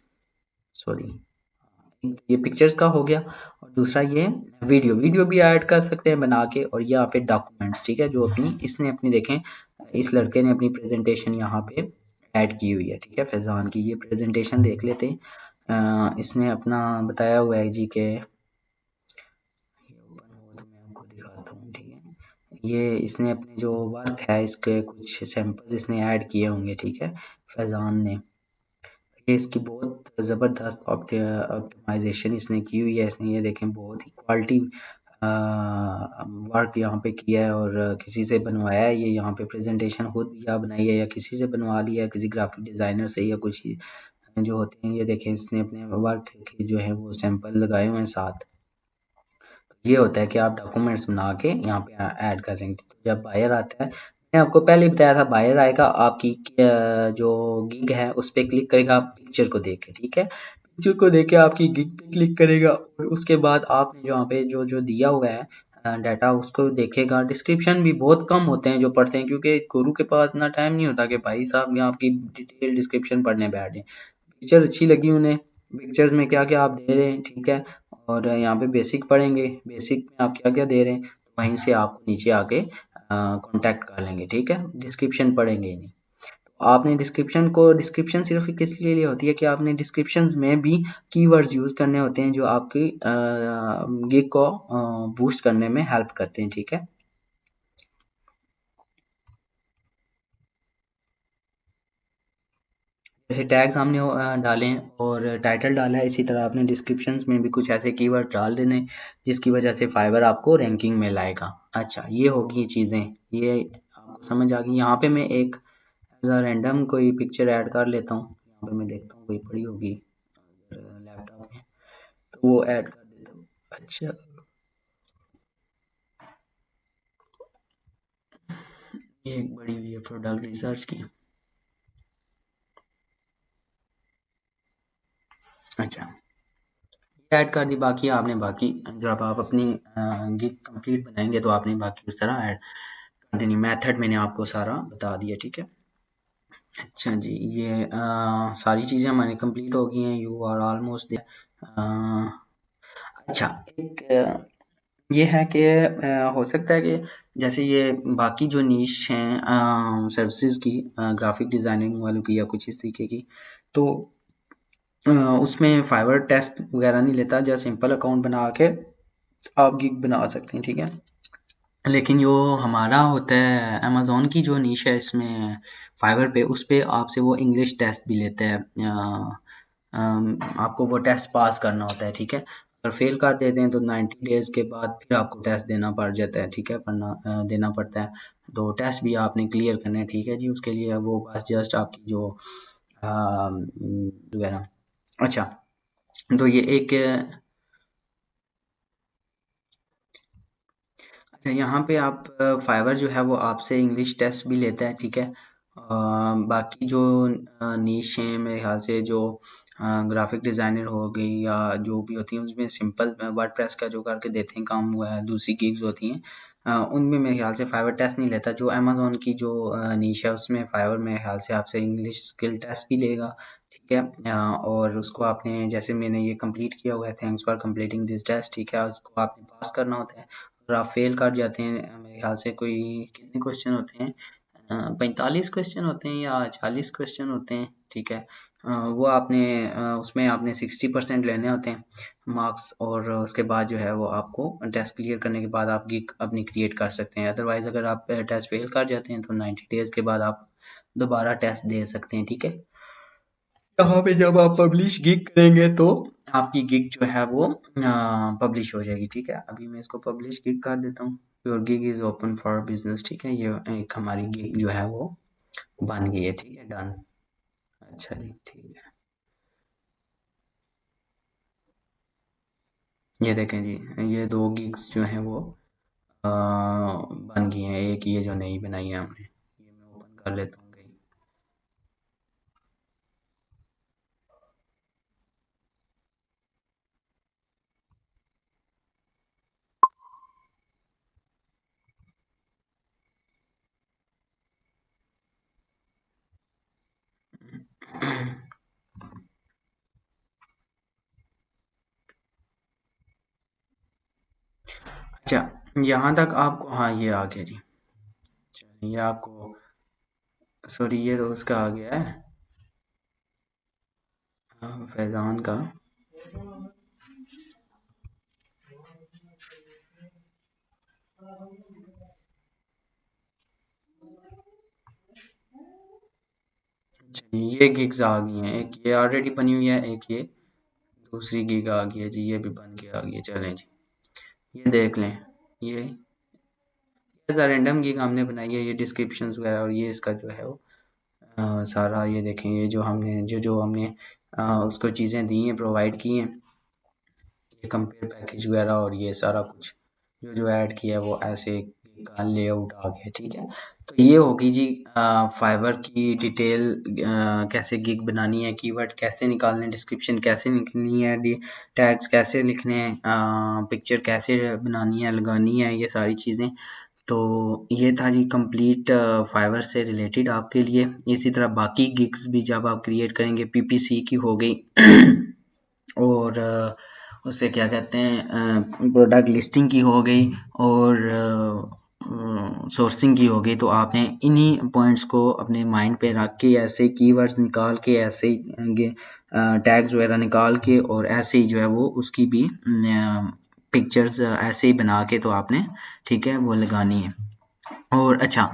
सॉरी, ये पिक्चर्स का हो गया और दूसरा ये वीडियो भी ऐड कर सकते हैं बना के, और यहाँ पे डॉक्यूमेंट्स, ठीक है, जो अपनी इसने अपनी देखें, इस लड़के ने अपनी प्रेजेंटेशन यहाँ पे ऐड की हुई है, ठीक है, फैज़ान की ये प्रेजेंटेशन देख लेते हैं। इसने अपना बताया हुआ है जी के, ये ओपन हो तो मैं आपको दिखाता हूँ, ठीक है। ये इसने अपने जो वर्क है इसके कुछ सैंपल्स इसने ऐड किए होंगे, ठीक है, फैज़ान ने। ये इसकी बहुत ज़बरदस्त ऑप्टिमाइजेशन इसने की हुई है। इसने ये देखें बहुत ही क्वालिटी वर्क यहाँ पे किया है और किसी से बनवाया है ये, यहाँ पे प्रेजेंटेशन खुद या बनाई है या किसी से बनवा लिया है, किसी ग्राफिक डिज़ाइनर से या कुछ जो होते हैं। ये देखें इसने अपने वर्क के जो है वो सैंपल लगाए हुए हैं साथ। ये होता है कि आप डॉक्यूमेंट्स बना के यहाँ पे ऐड कर सकते हैं। जब बायर आता है, मैंने आपको पहले ही बताया था, बायर आएगा आपकी जो गिग है उस पर क्लिक करेगा पिक्चर को देख के, ठीक है, पिक्चर को देख के आपकी गिग पे क्लिक करेगा और उसके बाद आपने यहाँ पे जो जो दिया हुआ है डाटा उसको देखेगा। डिस्क्रिप्शन भी बहुत कम होते हैं जो पढ़ते हैं, क्योंकि गुरु के पास इतना टाइम नहीं होता कि भाई साहब यहाँ आपकी डिटेल डिस्क्रिप्शन पढ़ने बैठ जाए। पिक्चर अच्छी लगी उन्हें, पिक्चर्स में क्या क्या आप दे रहे हैं, ठीक है, और यहाँ पे बेसिक पढ़ेंगे, बेसिक में आप क्या क्या दे रहे हैं, तो वहीं से आपको नीचे आके कांटेक्ट कर लेंगे, ठीक है, डिस्क्रिप्शन पढ़ेंगे ही नहीं। तो आपने डिस्क्रिप्शन सिर्फ किस लिए होती है कि आपने डिस्क्रिप्शंस में भी कीवर्ड्स यूज़ करने होते हैं जो आपकी गिग को बूस्ट करने में हेल्प करते हैं, ठीक है। जैसे टैग्स हमने डाले हैं और टाइटल डाला है, इसी तरह आपने डिस्क्रिप्शंस में भी कुछ ऐसे कीवर्ड डाल देने जिसकी वजह से फाइवर आपको रैंकिंग में लाएगा। अच्छा ये होगी चीज़ें, ये आपको समझ आ गई। यहाँ पे मैं एक एज अ रैंडम कोई पिक्चर ऐड कर लेता हूँ, यहाँ पे मैं देखता हूँ कोई पड़ी होगी लैपटॉप में, तो वो ऐड कर देता हूँ। अच्छा ये एक बड़ी हुई है प्रोडक्ट रिसर्च की। अच्छा, ऐड कर दी। बाकी आपने बाकी जब आप अपनी गिग कंप्लीट बनाएंगे तो आपने बाकी उस तरह ऐड कर देनी। मेथड मैंने आपको सारा बता दिया, ठीक है। अच्छा जी, ये सारी चीज़ें हमारी कंप्लीट हो गई हैं। You are almost there. अच्छा, एक ये है कि हो सकता है कि जैसे ये बाकी जो नीश हैं सर्विसेज की, ग्राफिक डिज़ाइनिंग वालों की या कुछ इस तरीके की, तो उसमें फाइवर टेस्ट वगैरह नहीं लेता। जस्ट सिंपल अकाउंट बना के आप गिग बना सकते हैं, ठीक है। लेकिन जो हमारा होता है अमेज़न की जो नीश है इसमें फाइवर पे, उस पे आपसे वो इंग्लिश टेस्ट भी लेता है। आपको वो टेस्ट पास करना होता है, ठीक है। अगर फेल कर देते हैं तो 90 डेज़ के बाद फिर आपको टेस्ट देना पड़ जाता है, ठीक है, देना पड़ता है। तो टेस्ट भी आपने क्लियर करना है, ठीक है जी। उसके लिए वो बस जस्ट आपकी जो वगैरह। अच्छा, तो ये एक यहाँ पे आप फाइवर जो है वो आपसे इंग्लिश टेस्ट भी लेता है, ठीक है। बाकी जो नीश हैं मेरे ख्याल से, जो ग्राफिक डिज़ाइनर हो गई या जो भी होती हैं, उसमें सिंपल वर्डप्रेस का जो करके देते हैं काम, हुआ है दूसरी गिग्स होती हैं, उनमें मेरे ख्याल से फाइवर टेस्ट नहीं लेता। जो अमेज़न की जो नीश है उसमें फाइवर मेरे ख्याल से आपसे इंग्लिश स्किल टेस्ट भी लेगा, ठीक है। और उसको आपने, जैसे मैंने ये कंप्लीट किया हुआ है, thanks for completing this test, ठीक है, उसको आपने पास करना होता है। अगर आप फेल कर जाते हैं, मेरे ख्याल से कोई कितने क्वेश्चन होते हैं, 45 क्वेश्चन होते हैं या 40 क्वेश्चन होते हैं, ठीक है। वो आपने उसमें आपने 60% लेने होते हैं मार्क्स, और उसके बाद जो है वो आपको टेस्ट क्लियर करने के बाद आप गिग अपनी क्रिएट कर सकते हैं। अदरवाइज़ अगर आप टेस्ट फेल कर जाते हैं तो 90 डेज़ के बाद आप दोबारा टेस्ट दे सकते हैं, ठीक है। यहाँ पे जब आप पब्लिश गिग करेंगे तो आपकी गिग जो है वो पब्लिश हो जाएगी, ठीक है। अभी मैं इसको पब्लिश गिग कर देता हूँ। Your gig is open for business, ठीक है। ये एक हमारी गिग जो है वो बन गई है, ठीक है, डन। अच्छा जी, ठीक है। ये देखें जी, ये 2 गिग्स जो हैं वो बन गई हैं। एक ये जो नई बनाई है हमने, ये मैं ओपन कर लेता हूँ कहीं। अच्छा, यहाँ तक आपको, हाँ ये आ गया जी। ये आपको, सॉरी, ये तो उसका आ गया है, फैज़ान का। ये गिग्स आ गई हैं, एक ये ऑलरेडी बनी हुई है, एक ये दूसरी गिग आ गई है जी, ये भी बन के आ गई है। चलें जी, ये देख लें। ये रैंडम गिग हमने बनाई है, ये डिस्क्रिप्शंस वगैरह, और ये इसका जो है वो सारा, ये देखें, ये जो हमने जो हमने उसको चीज़ें दी हैं, प्रोवाइड की हैं, ये कंपेयर पैकेज वगैरह और ये सारा कुछ जो ऐड किया है वो ऐसे का लेआउट आ गया, ठीक है। तो ये होगी जी फाइवर की डिटेल, कैसे गिग बनानी है, कीवर्ड कैसे निकालने, डिस्क्रिप्शन कैसे लिखनी है, टैग्स कैसे लिखने हैं, पिक्चर कैसे बनानी है, लगानी है, ये सारी चीज़ें। तो ये था जी कंप्लीट फाइवर से रिलेटेड आपके लिए। इसी तरह बाकी गिग्स भी जब आप क्रिएट करेंगे, पीपीसी की हो गई और उसे क्या कहते हैं, प्रोडक्ट लिस्टिंग की हो गई, और सोर्सिंग की हो गई, तो आपने इन्हीं पॉइंट्स को अपने माइंड पे रख के, ऐसे कीवर्ड्स निकाल के, ऐसे टैग्स वगैरह निकाल के, और ऐसे ही जो है वो उसकी भी पिक्चर्स ऐसे ही बना के तो आपने, ठीक है, वो लगानी है। और अच्छा,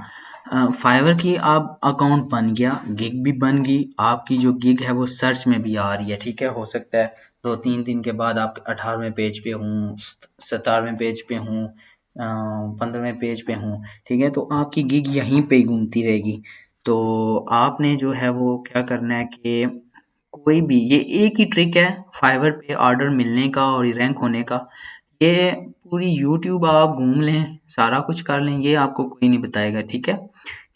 फाइवर की आप अकाउंट बन गया, गिग भी बन गई, आपकी जो गिग है वो सर्च में भी आ रही है, ठीक है। हो सकता है 2-3 दिन के बाद आप 18वें पेज पे हूँ, 17वें पेज पे हूँ, 15वें पेज पे हूँ, ठीक है। तो आपकी गिग यहीं पे ही घूमती रहेगी। तो आपने जो है वो क्या करना है कि कोई भी, ये एक ही ट्रिक है फाइवर पे ऑर्डर मिलने का और रैंक होने का। ये पूरी यूट्यूब आप घूम लें, सारा कुछ कर लें, ये आपको कोई नहीं बताएगा, ठीक है,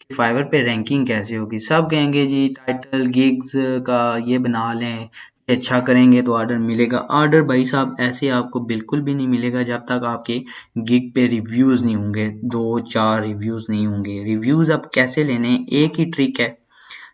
कि फाइवर पे रैंकिंग कैसे होगी। सब कहेंगे जी टाइटल गिग्स का ये बना लें, अच्छा करेंगे तो ऑर्डर मिलेगा। ऑर्डर भाई साहब ऐसे आपको बिल्कुल भी नहीं मिलेगा जब तक आपके गिग पे रिव्यूज़ नहीं होंगे, 2-4 रिव्यूज़ नहीं होंगे। रिव्यूज़ आप कैसे लेने हैं, एक ही ट्रिक है,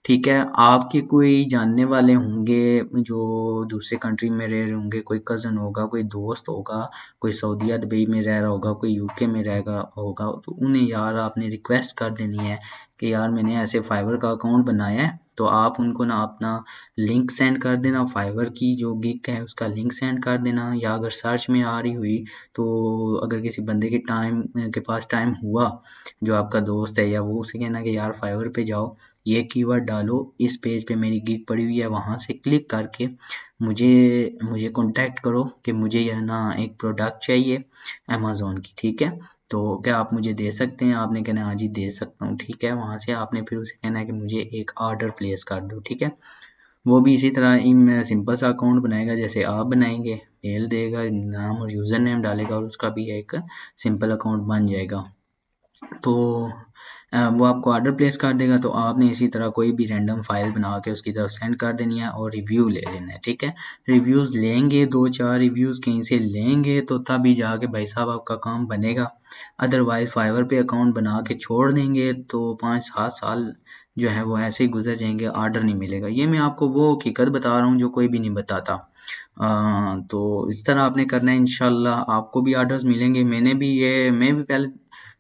ठीक है। आपके कोई जानने वाले होंगे जो दूसरे कंट्री में रह रहे होंगे, कोई कज़न होगा, कोई दोस्त होगा, कोई सऊदीया दुबई में रह रहा होगा, कोई यूके में रहेगा होगा, तो उन्हें यार आपने रिक्वेस्ट कर देनी है कि यार मैंने ऐसे फाइवर का अकाउंट बनाया है, तो आप उनको ना अपना लिंक सेंड कर देना, फाइवर की जो गिग है उसका लिंक सेंड कर देना। या अगर सर्च में आ रही हुई तो अगर किसी बंदे के पास टाइम हुआ जो आपका दोस्त है, या वो उसे कहना कि यार फाइवर पे जाओ, ये कीवर्ड डालो, इस पेज पे मेरी गिग पड़ी हुई है, वहाँ से क्लिक करके मुझे कॉन्टैक्ट करो कि मुझे यह ना एक प्रोडक्ट चाहिए अमेज़न की, ठीक है। तो क्या आप मुझे दे सकते हैं? आपने कहना हाँ जी दे सकता हूँ, ठीक है। वहाँ से आपने फिर उसे कहना है कि मुझे एक ऑर्डर प्लेस कर दो, ठीक है। वो भी इसी तरह इन सिंपल सा अकाउंट बनाएगा जैसे आप बनाएंगे, मेल देगा, नाम और यूज़र नेम डालेगा और उसका भी एक सिंपल अकाउंट बन जाएगा। तो वो आपको ऑर्डर प्लेस कर देगा, तो आपने इसी तरह कोई भी रैंडम फाइल बना के उसकी तरफ सेंड कर देनी है और रिव्यू ले लेना है, ठीक है। रिव्यूज़ लेंगे, 2-4 रिव्यूज़ कहीं से लेंगे तो तभी जाके भाई साहब आपका काम बनेगा। अदरवाइज़ फाइवर पे अकाउंट बना के छोड़ देंगे तो 5-7 साल जो है वो ऐसे ही गुजर जाएंगे, ऑर्डर नहीं मिलेगा। ये मैं आपको वो हकीकत बता रहा हूँ जो कोई भी नहीं बताता। तो इस तरह आपने करना है, इंशाल्लाह आपको भी ऑर्डर्स मिलेंगे। मैं भी पहले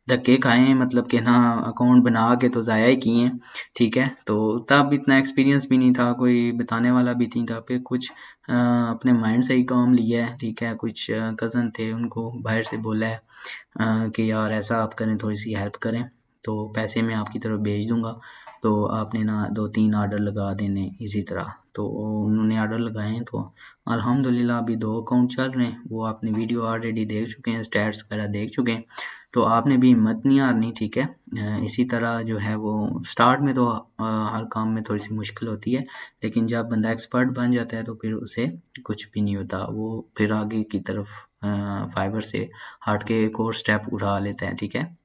धक्के खाए हैं, मतलब कि ना अकाउंट बना के तो ज़ाया ही किए हैं, ठीक है। तो तब इतना एक्सपीरियंस भी नहीं था, कोई बताने वाला भी नहीं था। फिर कुछ अपने माइंड से ही काम लिया है, ठीक है। कुछ कज़न थे, उनको बाहर से बोला है कि यार ऐसा आप करें, थोड़ी सी हेल्प करें, तो पैसे मैं आपकी तरफ भेज दूंगा, तो आपने ना 2-3 ऑर्डर लगा देने इसी तरह। तो उन्होंने ऑर्डर लगाए हैं, तो अल्हम्दुलिल्लाह अभी 2 अकाउंट चल रहे हैं। वो आपने वीडियो ऑलरेडी देख चुके हैं, स्टैट्स वगैरह देख चुके हैं। तो आपने भी हिम्मत नहीं हारनी, ठीक है। इसी तरह जो है वो स्टार्ट में तो हर काम में थोड़ी सी मुश्किल होती है, लेकिन जब बंदा एक्सपर्ट बन जाता है तो फिर उसे कुछ भी नहीं होता, वो फिर आगे की तरफ फाइबर से हट के एक और स्टेप उठा लेता है, ठीक है।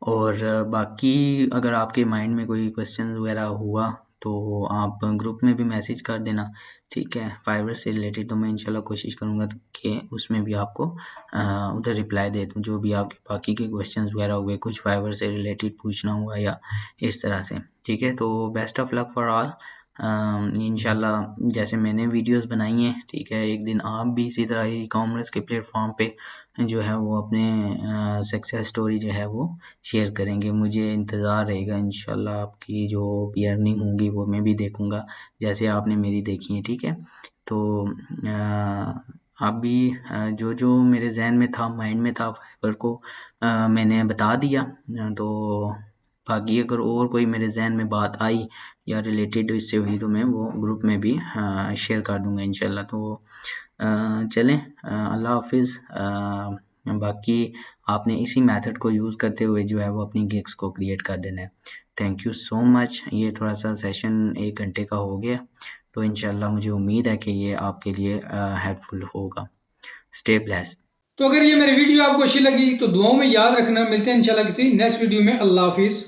और बाकी अगर आपके माइंड में कोई क्वेश्चन वगैरह हुआ तो आप ग्रुप में भी मैसेज कर देना, ठीक है। फाइवर से रिलेटेड तो मैं इंशाल्लाह कोशिश करूँगा कि उसमें भी आपको उधर रिप्लाई दे दूँ, जो भी आपके बाकी के क्वेश्चंस वगैरह हुए, कुछ फाइवर से रिलेटेड पूछना हुआ या इस तरह से, ठीक है। तो best of luck for all. इंशाल्लाह जैसे मैंने वीडियोस बनाई हैं, ठीक है, एक दिन आप भी इसी तरह ही कॉमर्स के प्लेटफॉर्म पे जो है वो अपने सक्सेस स्टोरी जो है वो शेयर करेंगे। मुझे इंतज़ार रहेगा, इंशाल्लाह आपकी जो भी अर्निंग होंगी वो मैं भी देखूँगा जैसे आपने मेरी देखी है, ठीक है। तो आप भी जो मेरे जहन में था, माइंड में था, फाइबर को मैंने बता दिया। तो बाकी अगर और कोई मेरे जहन में बात आई या रिलेटेड इससे हुई तो मैं वो ग्रुप में भी शेयर कर दूंगा इंशाल्लाह। तो चलें, अल्लाह हाफिज़। बाकी आपने इसी मेथड को यूज़ करते हुए जो है वो अपनी गिग्स को क्रिएट कर देना है। Thank you so much. ये थोड़ा सा सेशन 1 घंटे का हो गया, तो इंशाल्लाह मुझे उम्मीद है कि ये आपके लिए हेल्पफुल होगा। Stay blessed. तो अगर ये मेरी वीडियो आपको अच्छी लगी तो दुआओं में याद रखना। मिलते हैं इंशाल्लाह किसी नेक्स्ट वीडियो में। अल्लाह हाफिज़।